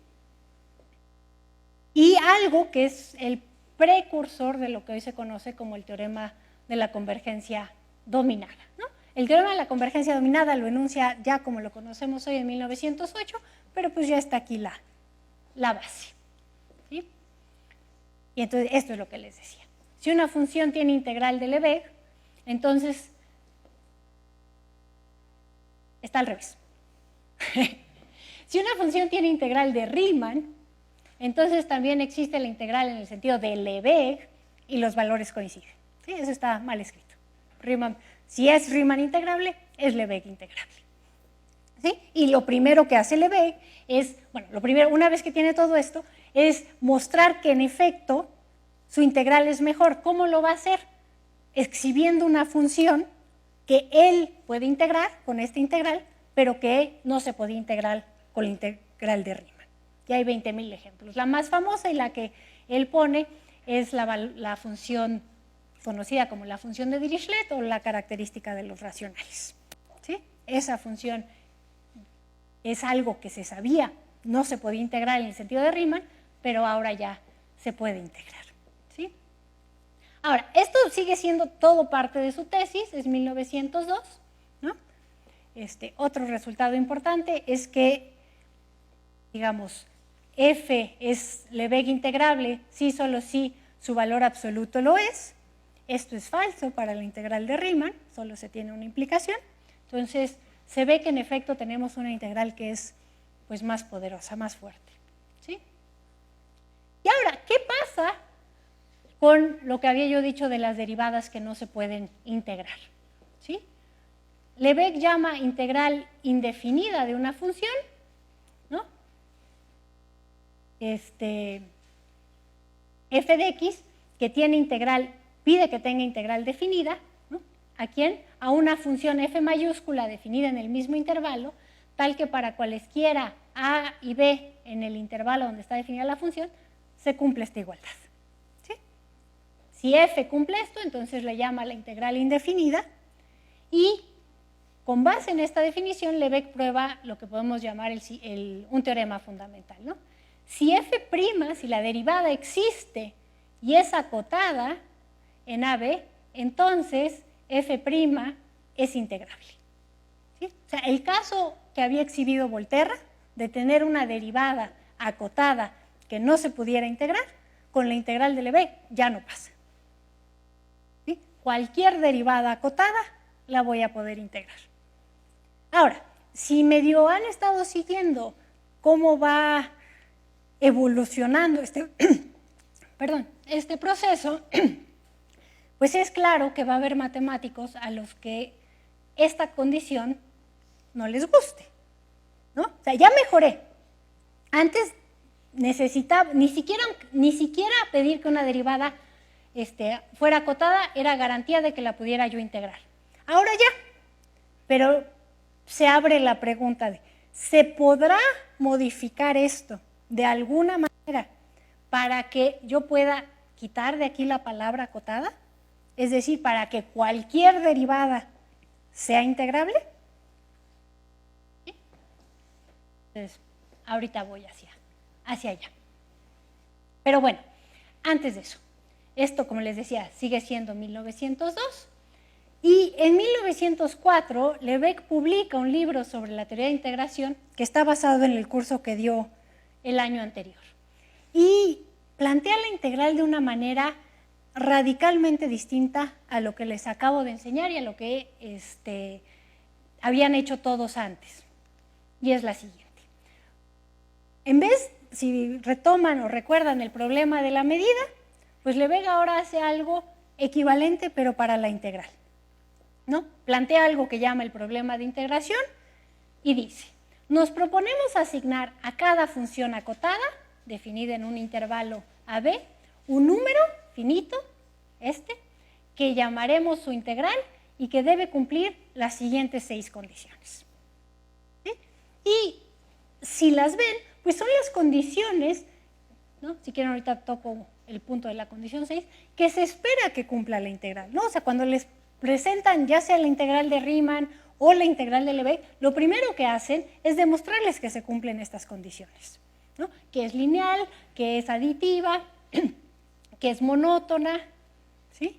Y algo que es el precursor de lo que hoy se conoce como el teorema de la convergencia dominada, ¿no? El teorema de la convergencia dominada lo enuncia ya como lo conocemos hoy en 1908, pero pues ya está aquí la base. ¿Sí? Y entonces esto es lo que les decía. Si una función tiene integral de Lebesgue, entonces está al revés. Si una función tiene integral de Riemann, entonces también existe la integral en el sentido de Lebesgue y los valores coinciden. ¿Sí? Eso está mal escrito. Riemann, si es Riemann integrable, es Lebesgue integrable. ¿Sí? Y lo primero que hace Lebesgue es, bueno, lo primero, una vez que tiene todo esto, es mostrar que en efecto su integral es mejor. ¿Cómo lo va a hacer? Exhibiendo una función que él puede integrar con esta integral, pero que no se podía integrar con la integral de Riemann. Y hay 20.000 ejemplos. La más famosa y la que él pone es la función conocida como la función de Dirichlet o la característica de los racionales. ¿Sí? Esa función es algo que se sabía, no se podía integrar en el sentido de Riemann, pero ahora ya se puede integrar. ¿Sí? Ahora, esto sigue siendo todo parte de su tesis, es 1902, ¿no? Otro resultado importante es que, digamos, f es Lebesgue integrable si solo si su valor absoluto lo es. Esto es falso para la integral de Riemann, solo se tiene una implicación. Entonces, se ve que en efecto tenemos una integral que es pues más poderosa, más fuerte. ¿Sí? Y ahora, ¿qué pasa con lo que había yo dicho de las derivadas que no se pueden integrar? ¿Sí? Lebesgue llama integral indefinida de una función, ¿no? F de x, que tiene integral, pide que tenga integral definida, ¿no? ¿A quién? A una función f mayúscula definida en el mismo intervalo, tal que para cualesquiera a y b en el intervalo donde está definida la función, se cumple esta igualdad. ¿Sí? Si f cumple esto, entonces le llama la integral indefinida, y con base en esta definición, Lebesgue prueba lo que podemos llamar un teorema fundamental, ¿no? Si f', si la derivada existe y es acotada en AB, entonces f' es integrable. ¿Sí? O sea, el caso que había exhibido Volterra de tener una derivada acotada que no se pudiera integrar, con la integral de Lebesgue ya no pasa. ¿Sí? Cualquier derivada acotada la voy a poder integrar. Ahora, si medio han estado siguiendo cómo va evolucionando este proceso, pues es claro que va a haber matemáticos a los que esta condición no les guste, ¿no? O sea, ya mejoré. Antes necesitaba, ni siquiera pedir que una derivada fuera acotada era garantía de que la pudiera yo integrar. Ahora ya, pero se abre la pregunta de, ¿se podrá modificar esto de alguna manera para que yo pueda quitar de aquí la palabra acotada? Es decir, para que cualquier derivada sea integrable. ¿Sí? Entonces, ahorita voy hacia allá. Pero bueno, antes de eso, esto, como les decía, sigue siendo 1902. Y en 1904, Lebesgue publica un libro sobre la teoría de integración que está basado en el curso que dio el año anterior. Y plantea la integral de una manera radicalmente distinta a lo que les acabo de enseñar y a lo que habían hecho todos antes. Y es la siguiente. En vez, si retoman o recuerdan el problema de la medida, pues Lebesgue ahora hace algo equivalente pero para la integral, ¿no? Plantea algo que llama el problema de integración y dice, nos proponemos asignar a cada función acotada, definida en un intervalo AB, un número finito, que llamaremos su integral y que debe cumplir las siguientes 6 condiciones. ¿Sí? Y si las ven, pues son las condiciones, ¿no? Si quieren ahorita toco el punto de la condición 6, que se espera que cumpla la integral, ¿no? O sea, cuando les presentan ya sea la integral de Riemann o la integral de Lebesgue, lo primero que hacen es demostrarles que se cumplen estas condiciones, ¿no? Que es lineal, que es aditiva, que es monótona, ¿sí?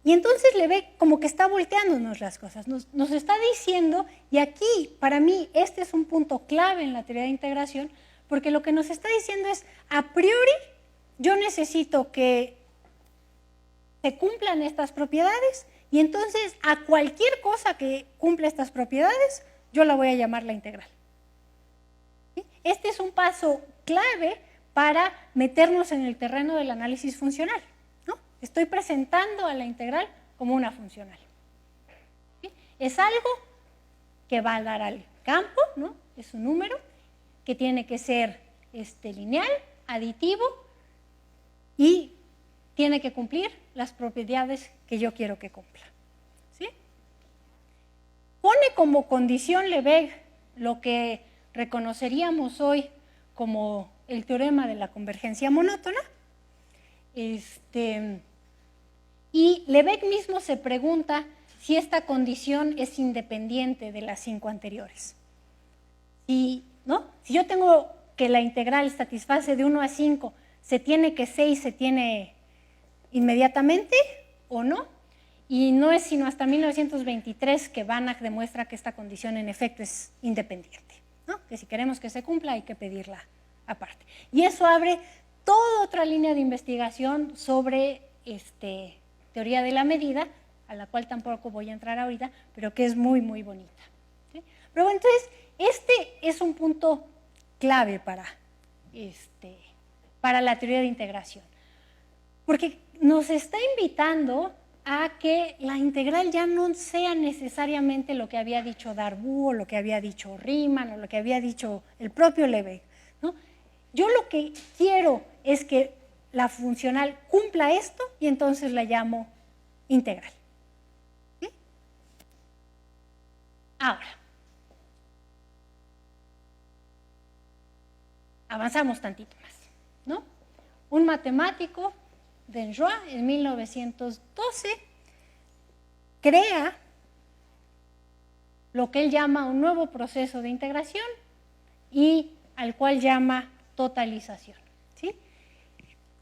Y entonces Lebesgue como que está volteándonos las cosas, nos está diciendo, y aquí para mí este es un punto clave en la teoría de integración, porque lo que nos está diciendo es, a priori, yo necesito que se cumplan estas propiedades y entonces a cualquier cosa que cumpla estas propiedades, yo la voy a llamar la integral. ¿Sí? Este es un paso clave para meternos en el terreno del análisis funcional, ¿no? Estoy presentando a la integral como una funcional. ¿Sí? Es algo que va a dar al campo, ¿no? Es un número que tiene que ser lineal, aditivo y tiene que cumplir las propiedades que yo quiero que cumpla. ¿Sí? Pone como condición Lebesgue lo que reconoceríamos hoy como el teorema de la convergencia monótona. Y Lebesgue mismo se pregunta si esta condición es independiente de las 5 anteriores. ¿No? Si yo tengo que la integral satisface de 1 a 5, ¿se tiene que 6 se tiene inmediatamente o no? Y no es sino hasta 1923 que Banach demuestra que esta condición en efecto es independiente, ¿no? Que si queremos que se cumpla hay que pedirla aparte. Y eso abre toda otra línea de investigación sobre teoría de la medida, a la cual tampoco voy a entrar ahorita, pero que es muy, muy bonita. Pero bueno, entonces, este es un punto clave para la teoría de integración, porque nos está invitando a que la integral ya no sea necesariamente lo que había dicho Darboux, o lo que había dicho Riemann, o lo que había dicho el propio Lebesgue, ¿no? Yo lo que quiero es que la funcional cumpla esto y entonces la llamo integral. ¿Sí? Ahora, avanzamos tantito más, ¿no? Un matemático, Denjoy, en 1912, crea lo que él llama un nuevo proceso de integración y al cual llama totalización, ¿sí?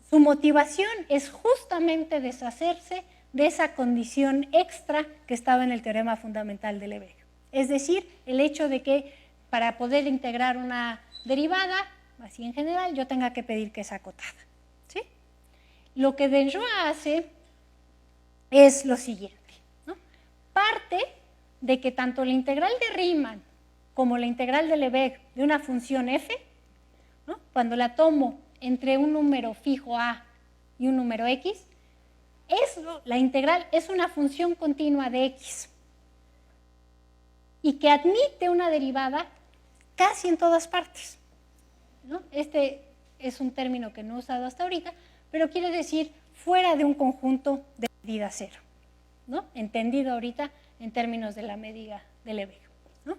Su motivación es justamente deshacerse de esa condición extra que estaba en el teorema fundamental de Lebesgue. Es decir, el hecho de que para poder integrar una derivada, así en general, yo tenga que pedir que es acotada, ¿sí? Lo que Denjoy hace es lo siguiente, ¿no? Parte de que tanto la integral de Riemann como la integral de Lebesgue de una función f, ¿no? Cuando la tomo entre un número fijo a y un número x, la integral es una función continua de x y que admite una derivada casi en todas partes, ¿no? Este es un término que no he usado hasta ahorita, pero quiere decir fuera de un conjunto de medida cero, ¿no? Entendido ahorita en términos de la medida de Lebesgue, ¿no?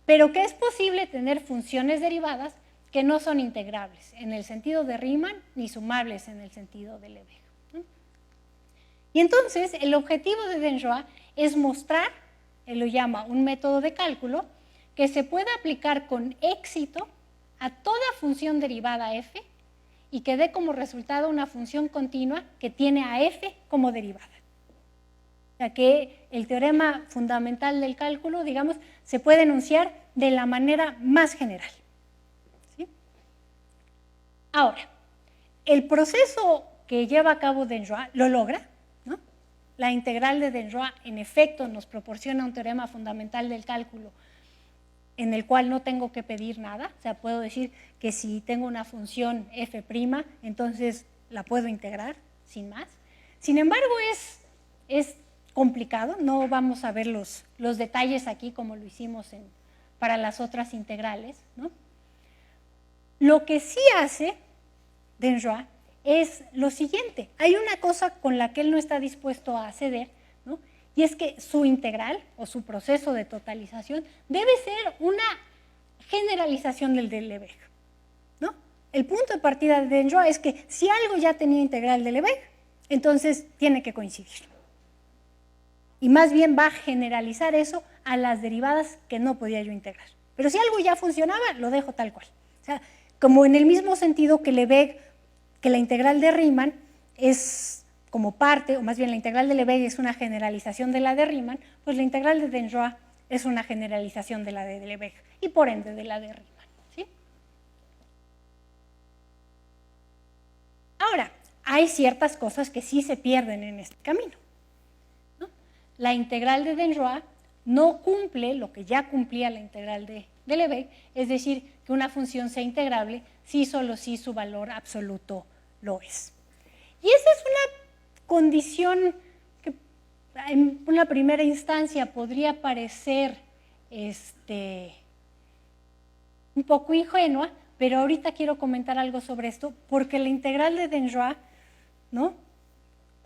Pero que es posible tener funciones derivadas que no son integrables en el sentido de Riemann ni sumables en el sentido de Lebesgue, ¿no? Y entonces el objetivo de Denjoy es mostrar, él lo llama un método de cálculo, que se puede aplicar con éxito a toda función derivada f y que dé como resultado una función continua que tiene a f como derivada. O sea que el teorema fundamental del cálculo, digamos, se puede enunciar de la manera más general, ¿sí? Ahora, el proceso que lleva a cabo Denjoy lo logra, ¿no? La integral de Denjoy, en efecto, nos proporciona un teorema fundamental del cálculo en el cual no tengo que pedir nada. O sea, puedo decir que si tengo una función f', entonces la puedo integrar sin más. Sin embargo, es complicado, no vamos a ver los detalles aquí como lo hicimos para las otras integrales, ¿no? Lo que sí hace Denjoy es lo siguiente. Hay una cosa con la que él no está dispuesto a ceder, ¿no? Y es que su integral o su proceso de totalización debe ser una generalización del de Lebesgue, ¿no? El punto de partida de Denjoy es que si algo ya tenía integral de Lebesgue, entonces tiene que coincidir. Y más bien va a generalizar eso a las derivadas que no podía yo integrar. Pero si algo ya funcionaba, lo dejo tal cual. O sea, como en el mismo sentido que Lebesgue, que la integral de Riemann es como parte, o más bien la integral de Lebesgue es una generalización de la de Riemann, pues la integral de Denjoy es una generalización de la de Lebesgue y por ende de la de Riemann, ¿sí? Ahora, hay ciertas cosas que sí se pierden en este camino, ¿no? La integral de Denjoy no cumple lo que ya cumplía la integral de Lebesgue, es decir, que una función sea integrable si solo si su valor absoluto lo es. Y esa es una condición que en una primera instancia podría parecer un poco ingenua, pero ahorita quiero comentar algo sobre esto, porque la integral de Denjoy, ¿no?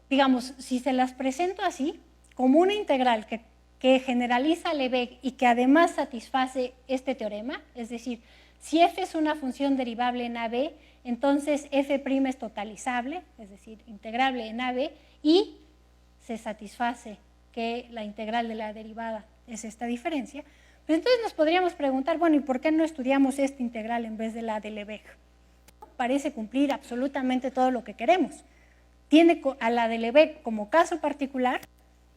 Digamos, si se las presento así, como una integral que generaliza a Lebesgue y que además satisface este teorema, es decir, si f es una función derivable en AB, entonces f' es totalizable, es decir, integrable en AB, y se satisface que la integral de la derivada es esta diferencia. Pues entonces nos podríamos preguntar, bueno, ¿y por qué no estudiamos esta integral en vez de la de Lebesgue? Parece cumplir absolutamente todo lo que queremos. Tiene a la de Lebesgue como caso particular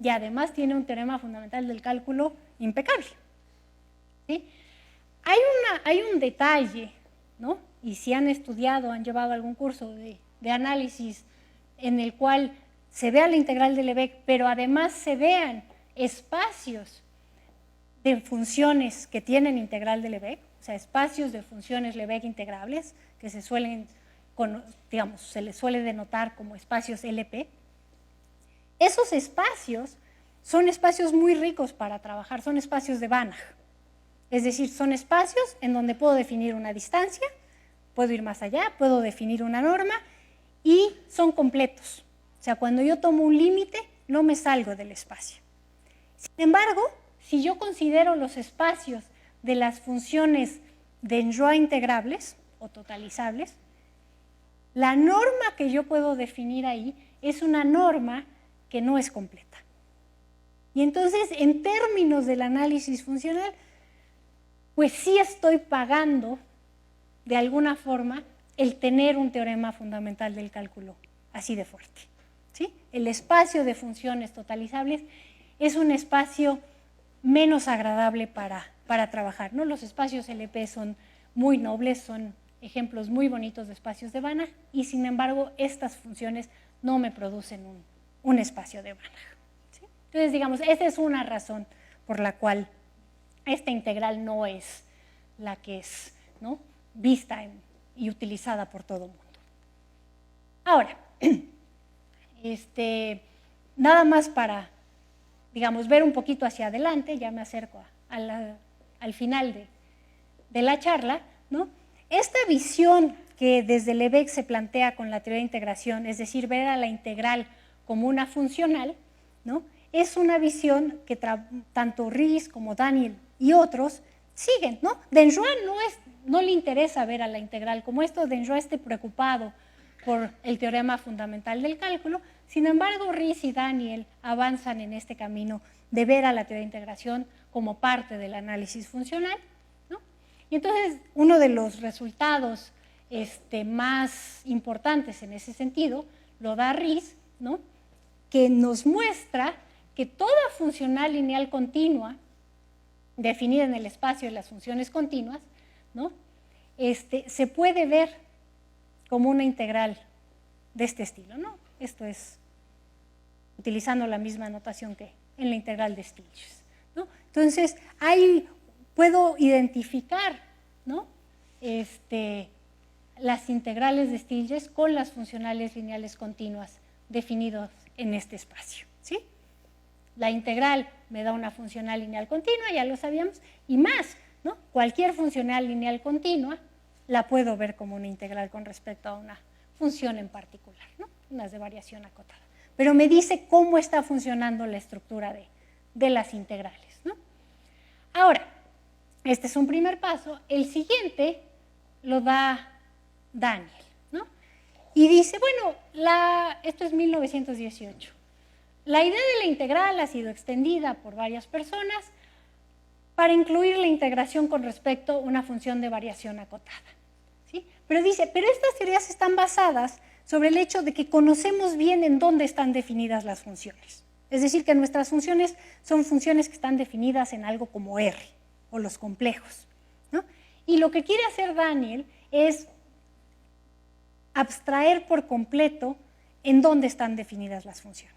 y además tiene un teorema fundamental del cálculo impecable, ¿sí? Hay un detalle, ¿no? Y si han estudiado, han llevado algún curso de análisis en el cual se vea la integral de Lebesgue, pero además se vean espacios de funciones que tienen integral de Lebesgue, o sea, espacios de funciones Lebesgue integrables, que se suelen, digamos, se les suele denotar como espacios LP. Esos espacios son espacios muy ricos para trabajar, son espacios de Banach. Es decir, son espacios en donde puedo definir una distancia, puedo ir más allá, puedo definir una norma y son completos. O sea, cuando yo tomo un límite, no me salgo del espacio. Sin embargo, si yo considero los espacios de las funciones de Enjoy integrables o totalizables, la norma que yo puedo definir ahí es una norma que no es completa. Y entonces, en términos del análisis funcional, pues sí estoy pagando, de alguna forma, el tener un teorema fundamental del cálculo así de fuerte. ¿Sí? El espacio de funciones totalizables es un espacio menos agradable para trabajar, ¿no? Los espacios LP son muy nobles, son ejemplos muy bonitos de espacios de Banach, y sin embargo, estas funciones no me producen un espacio de Banach. ¿Sí? Entonces, digamos, esa es una razón por la cual esta integral no es la que es, ¿no?, vista y utilizada por todo el mundo. Ahora, nada más para, digamos, ver un poquito hacia adelante, ya me acerco al final de la charla, ¿no? Esta visión que desde Lebesgue se plantea con la teoría de integración, es decir, ver a la integral como una funcional, ¿no?, es una visión que tanto Riesz como Daniel y otros siguen, ¿no? Denjoy no le interesa ver a la integral como esto, Denjoy está preocupado por el teorema fundamental del cálculo. Sin embargo, Riesz y Daniel avanzan en este camino de ver a la teoría de integración como parte del análisis funcional, ¿no? Y entonces, uno de los resultados más importantes en ese sentido lo da Riesz, ¿no?, que nos muestra que toda funcional lineal continua definida en el espacio de las funciones continuas, ¿no?, se puede ver como una integral de este estilo, ¿no? Esto es utilizando la misma notación que en la integral de Stieltjes, ¿no? Entonces, ahí puedo identificar, ¿no?, las integrales de Stieltjes con las funcionales lineales continuas definidas en este espacio, ¿sí? La integral me da una funcional lineal continua, ya lo sabíamos, y más, ¿no? Cualquier funcional lineal continua la puedo ver como una integral con respecto a una función en particular, ¿no?, unas de variación acotada. Pero me dice cómo está funcionando la estructura de las integrales, ¿no? Ahora, este es un primer paso. El siguiente lo da Daniel, ¿no? Y dice, bueno, esto es 1918. La idea de la integral ha sido extendida por varias personas para incluir la integración con respecto a una función de variación acotada, ¿sí? Pero dice, pero estas teorías están basadas sobre el hecho de que conocemos bien en dónde están definidas las funciones. Es decir, que nuestras funciones son funciones que están definidas en algo como R, o los complejos, ¿no? Y lo que quiere hacer Daniel es abstraer por completo en dónde están definidas las funciones.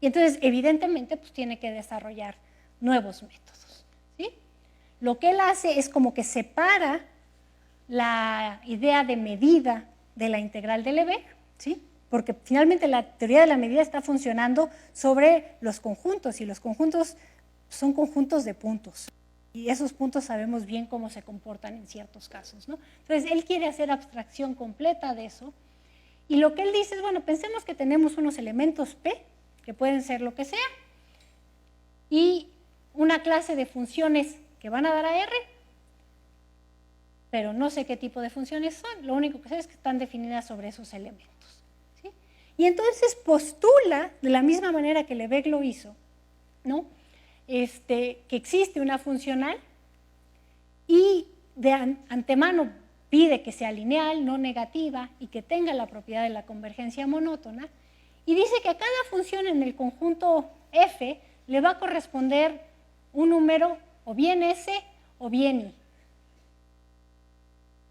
Y entonces, evidentemente, pues tiene que desarrollar nuevos métodos, ¿sí? Lo que él hace es como que separa la idea de medida de la integral de Lebesgue, ¿sí? Porque finalmente la teoría de la medida está funcionando sobre los conjuntos, y los conjuntos son conjuntos de puntos. Y esos puntos sabemos bien cómo se comportan en ciertos casos, ¿no? Entonces, él quiere hacer abstracción completa de eso. Y lo que él dice es, bueno, pensemos que tenemos unos elementos P, que pueden ser lo que sea, y una clase de funciones que van a dar a R, pero no sé qué tipo de funciones son, lo único que sé es que están definidas sobre esos elementos, ¿sí? Y entonces postula, de la misma manera que Lebesgue lo hizo, ¿no?, que existe una funcional y de antemano pide que sea lineal, no negativa, y que tenga la propiedad de la convergencia monótona. Y dice que a cada función en el conjunto F le va a corresponder un número o bien S o bien I,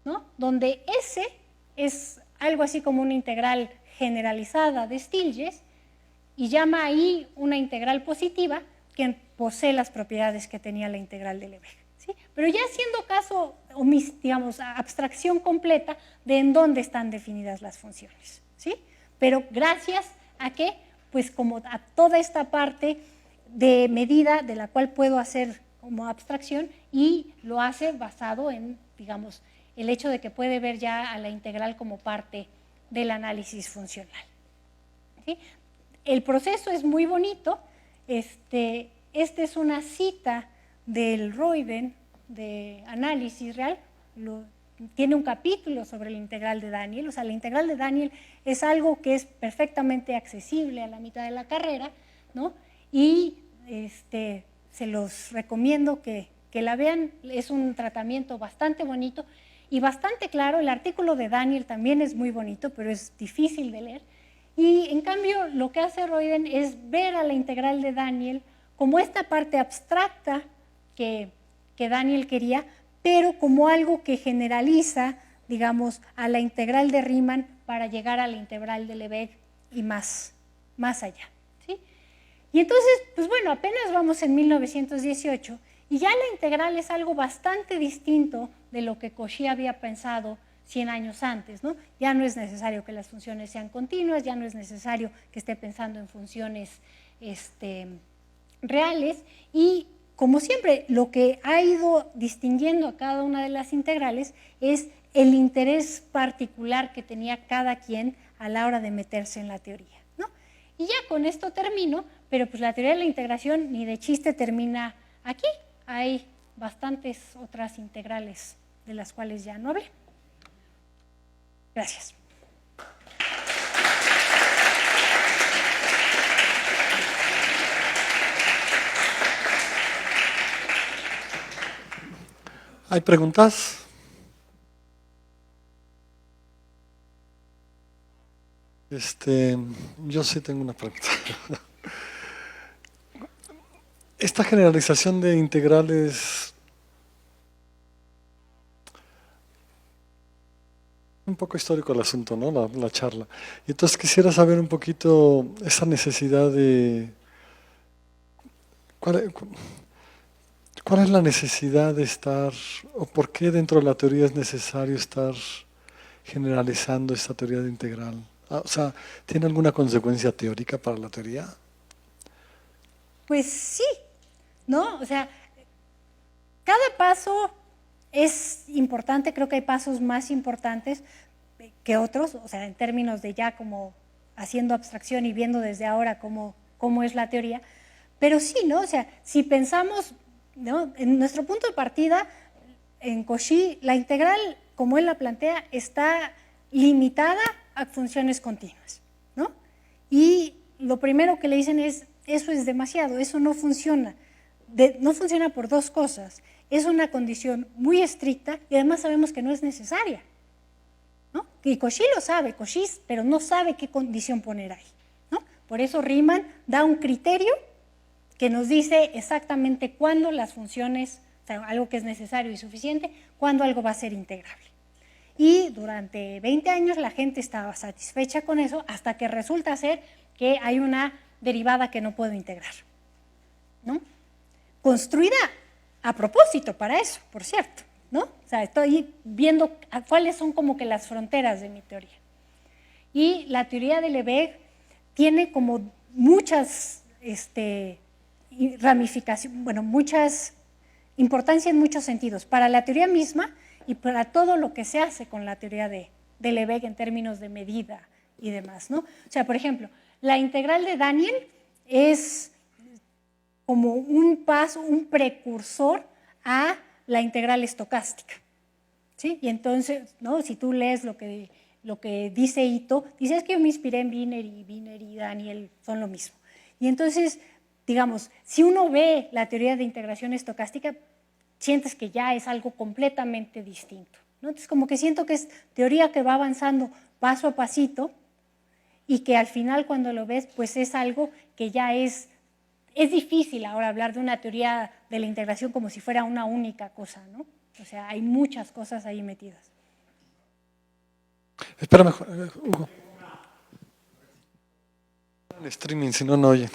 ¿no?, donde S es algo así como una integral generalizada de Stieltjes y llama ahí una integral positiva que posee las propiedades que tenía la integral de Lebesgue, ¿sí? Pero ya haciendo caso, digamos, abstracción completa de en dónde están definidas las funciones, ¿sí? Pero gracias a que, pues como a toda esta parte de medida de la cual puedo hacer como abstracción y lo hace basado en, digamos, el hecho de que puede ver ya a la integral como parte del análisis funcional, ¿sí? El proceso es muy bonito. Esta es una cita del Royden de análisis real. Tiene un capítulo sobre la integral de Daniel. O sea, la integral de Daniel es algo que es perfectamente accesible a la mitad de la carrera, ¿no? Y se los recomiendo que la vean. Es un tratamiento bastante bonito y bastante claro. El artículo de Daniel también es muy bonito, pero es difícil de leer. Y en cambio, lo que hace Royden es ver a la integral de Daniel como esta parte abstracta que Daniel quería, pero como algo que generaliza, digamos, a la integral de Riemann para llegar a la integral de Lebesgue y más allá, ¿sí? Y entonces, pues bueno, apenas vamos en 1918 y ya la integral es algo bastante distinto de lo que Cauchy había pensado 100 años antes, ¿no? Ya no es necesario que las funciones sean continuas, ya no es necesario que esté pensando en funciones reales y, como siempre, lo que ha ido distinguiendo a cada una de las integrales es el interés particular que tenía cada quien a la hora de meterse en la teoría, ¿no? Y ya con esto termino, pero pues la teoría de la integración ni de chiste termina aquí. Hay bastantes otras integrales de las cuales ya no hablé. Gracias. ¿Hay preguntas? Yo sí tengo una pregunta. Esta generalización de integrales, un poco histórico el asunto, ¿no? La charla. Y entonces quisiera saber un poquito esa necesidad de... ¿Cuál es la necesidad de estar, o por qué dentro de la teoría es necesario estar generalizando esta teoría de integral? O sea, ¿tiene alguna consecuencia teórica para la teoría? Pues sí, ¿no? O sea, cada paso es importante, creo que hay pasos más importantes que otros, o sea, en términos de ya como haciendo abstracción y viendo desde ahora cómo es la teoría, pero sí, ¿no? O sea, si pensamos, ¿no? En nuestro punto de partida, en Cauchy, la integral, como él la plantea, está limitada a funciones continuas, ¿no? Y lo primero que le dicen es, eso es demasiado, eso no funciona. No funciona por dos cosas. Es una condición muy estricta y además sabemos que no es necesaria, ¿no? Y Cauchy lo sabe, Cauchy, pero no sabe qué condición poner ahí, ¿no? Por eso Riemann da un criterio que nos dice exactamente cuándo las funciones, o sea, algo que es necesario y suficiente, cuándo algo va a ser integrable. Y durante 20 años la gente estaba satisfecha con eso hasta que resulta ser que hay una derivada que no puedo integrar, ¿no? Construida a propósito para eso, por cierto, ¿no? O sea, estoy viendo cuáles son como que las fronteras de mi teoría. Y la teoría de Lebesgue tiene como muchas ramificaciones, bueno, muchas importancia en muchos sentidos, para la teoría misma y para todo lo que se hace con la teoría de Lebesgue en términos de medida y demás, ¿no? O sea, por ejemplo, la integral de Daniel es como un paso, un precursor a la integral estocástica, ¿sí? Y entonces, ¿no? Si tú lees lo que dice Ito, dice es que yo me inspiré en Wiener y Daniel son lo mismo. Y entonces, digamos, si uno ve la teoría de integración estocástica, sientes que ya es algo completamente distinto, ¿no? Entonces, como que siento que es teoría que va avanzando paso a pasito y que al final cuando lo ves, pues es algo que ya es difícil ahora hablar de una teoría de la integración como si fuera una única cosa, ¿no? O sea, hay muchas cosas ahí metidas. Espérame, Hugo. En streaming, si no, no oyen.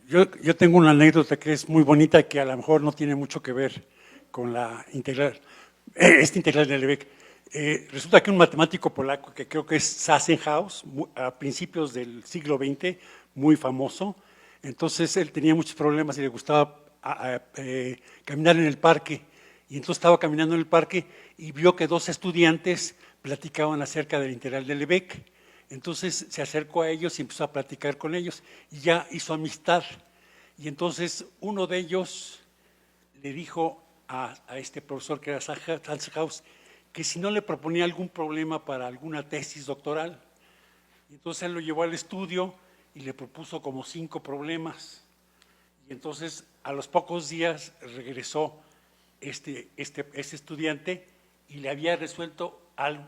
Yo tengo una anécdota que es muy bonita y que a lo mejor no tiene mucho que ver con la integral, esta integral de Lebesgue. Resulta que un matemático polaco, que creo que es Sassenhaus, a principios del siglo XX, muy famoso, entonces él tenía muchos problemas y le gustaba caminar en el parque, y entonces estaba caminando en el parque y vio que dos estudiantes platicaban acerca de la integral de Lebesgue. Entonces se acercó a ellos y empezó a platicar con ellos y ya hizo amistad. Y entonces uno de ellos le dijo a este profesor que era Sassenhaus que si no le proponía algún problema para alguna tesis doctoral. Y entonces él lo llevó al estudio y le propuso como 5 problemas. Y entonces a los pocos días regresó este estudiante y le había resuelto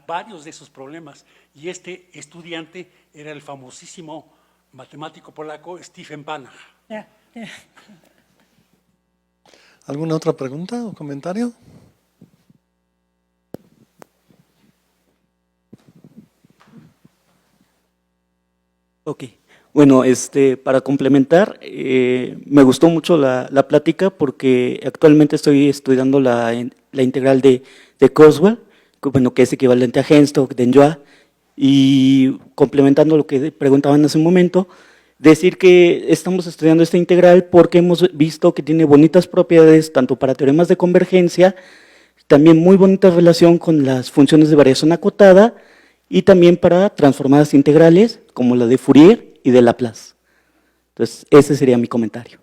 varios de esos problemas. Y este estudiante era el famosísimo matemático polaco Stefan Banach. ¿Alguna otra pregunta o comentario? Ok, bueno, para complementar, me gustó mucho la plática porque actualmente estoy estudiando la integral de Kurzweil, que es equivalente a Hainstock, de Enjoa, y complementando lo que preguntaban hace un momento, decir que estamos estudiando esta integral porque hemos visto que tiene bonitas propiedades tanto para teoremas de convergencia, también muy bonita relación con las funciones de variación acotada, y también para transformadas integrales como la de Fourier y de Laplace. Entonces, ese sería mi comentario.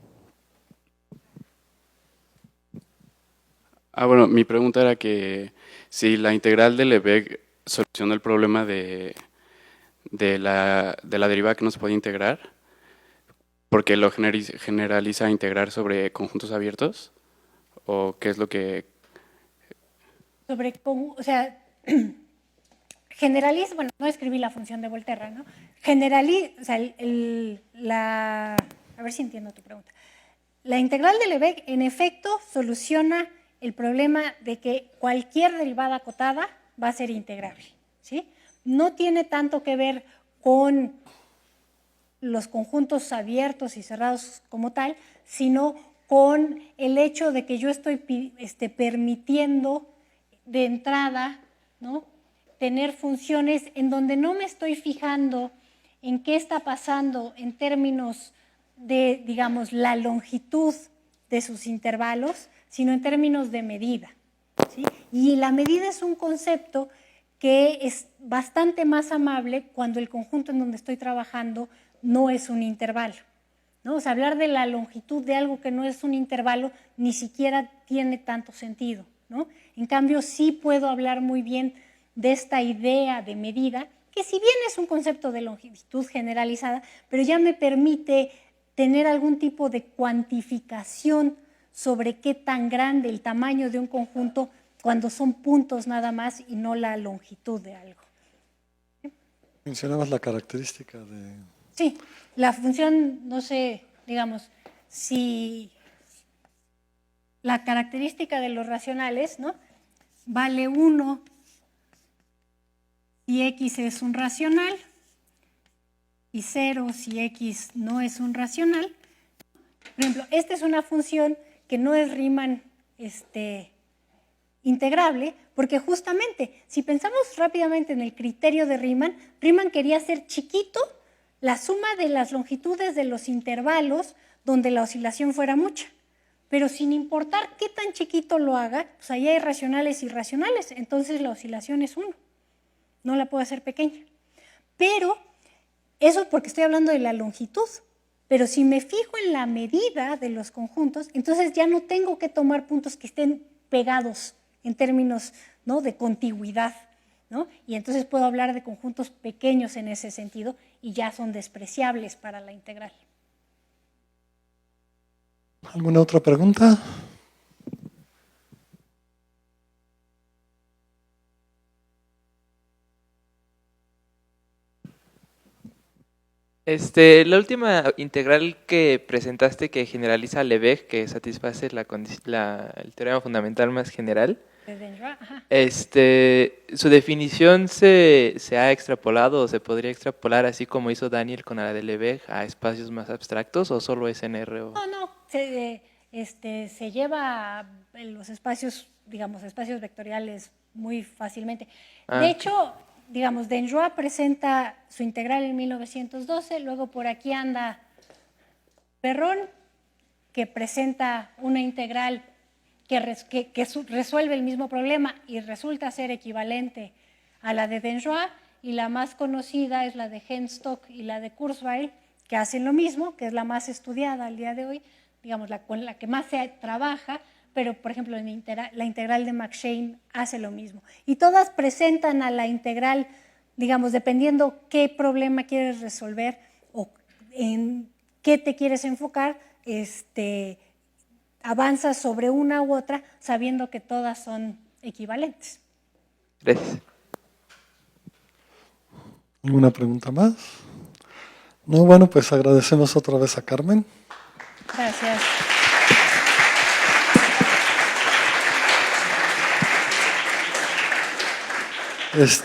Bueno, mi pregunta era que si la integral de Lebesgue soluciona el problema de la derivada que no se puede integrar, porque lo generaliza a integrar sobre conjuntos abiertos, o qué es lo que… O sea, generaliza, bueno, no escribí la función de Volterra, ¿no? Generaliza, o sea, a ver si entiendo tu pregunta. La integral de Lebesgue, en efecto, soluciona el problema de que cualquier derivada acotada va a ser integrable, ¿sí? No tiene tanto que ver con los conjuntos abiertos y cerrados como tal, sino con el hecho de que yo estoy permitiendo de entrada, ¿no?, tener funciones en donde no me estoy fijando en qué está pasando en términos de, digamos, la longitud de sus intervalos, sino en términos de medida, ¿sí? Y la medida es un concepto que es bastante más amable cuando el conjunto en donde estoy trabajando no es un intervalo, ¿no? O sea, hablar de la longitud de algo que no es un intervalo ni siquiera tiene tanto sentido, ¿no? En cambio, sí puedo hablar muy bien de esta idea de medida, que si bien es un concepto de longitud generalizada, pero ya me permite tener algún tipo de cuantificación sobre qué tan grande el tamaño de un conjunto cuando son puntos nada más y no la longitud de algo. Mencionabas la característica de… Sí, la función, no sé, digamos, si la característica de los racionales, ¿no?, vale 1 si x es un racional y 0 si x no es un racional. Por ejemplo, esta es una función que no es Riemann integrable, porque justamente, si pensamos rápidamente en el criterio de Riemann, Riemann quería hacer chiquito la suma de las longitudes de los intervalos donde la oscilación fuera mucha. Pero sin importar qué tan chiquito lo haga, pues ahí hay racionales y irracionales, entonces la oscilación es 1. No la puedo hacer pequeña. Pero eso porque estoy hablando de la longitud. Pero si me fijo en la medida de los conjuntos, entonces ya no tengo que tomar puntos que estén pegados en términos, ¿no?, de contigüidad, ¿no? Y entonces puedo hablar de conjuntos pequeños en ese sentido y ya son despreciables para la integral. ¿Alguna otra pregunta? La última integral que presentaste que generaliza a Lebesgue, que satisface el teorema fundamental más general, De Denjoy, ajá. ¿Su definición se ha extrapolado o se podría extrapolar así como hizo Daniel con la de Lebesgue a espacios más abstractos o solo es NRO? No, se lleva a los espacios, digamos, espacios vectoriales muy fácilmente. Ah, De ok. hecho, digamos, Denjoy presenta su integral en 1912, luego por aquí anda Perron, que presenta una integral que resuelve el mismo problema y resulta ser equivalente a la de Denjoy, y la más conocida es la de Henstock y la de Kurzweil, que hacen lo mismo, que es la más estudiada al día de hoy, digamos, con la que más se trabaja, pero por ejemplo la integral de McShane hace lo mismo. Y todas presentan a la integral, digamos, dependiendo qué problema quieres resolver o en qué te quieres enfocar, avanzas sobre una u otra sabiendo que todas son equivalentes. Gracias. ¿Alguna pregunta más? No, bueno, pues agradecemos otra vez a Carmen. Gracias.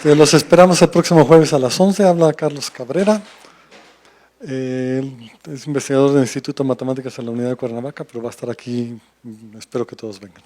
Los esperamos el próximo jueves a las 11. Habla Carlos Cabrera. Es investigador del Instituto de Matemáticas en la Unidad de Cuernavaca, pero va a estar aquí. Espero que todos vengan.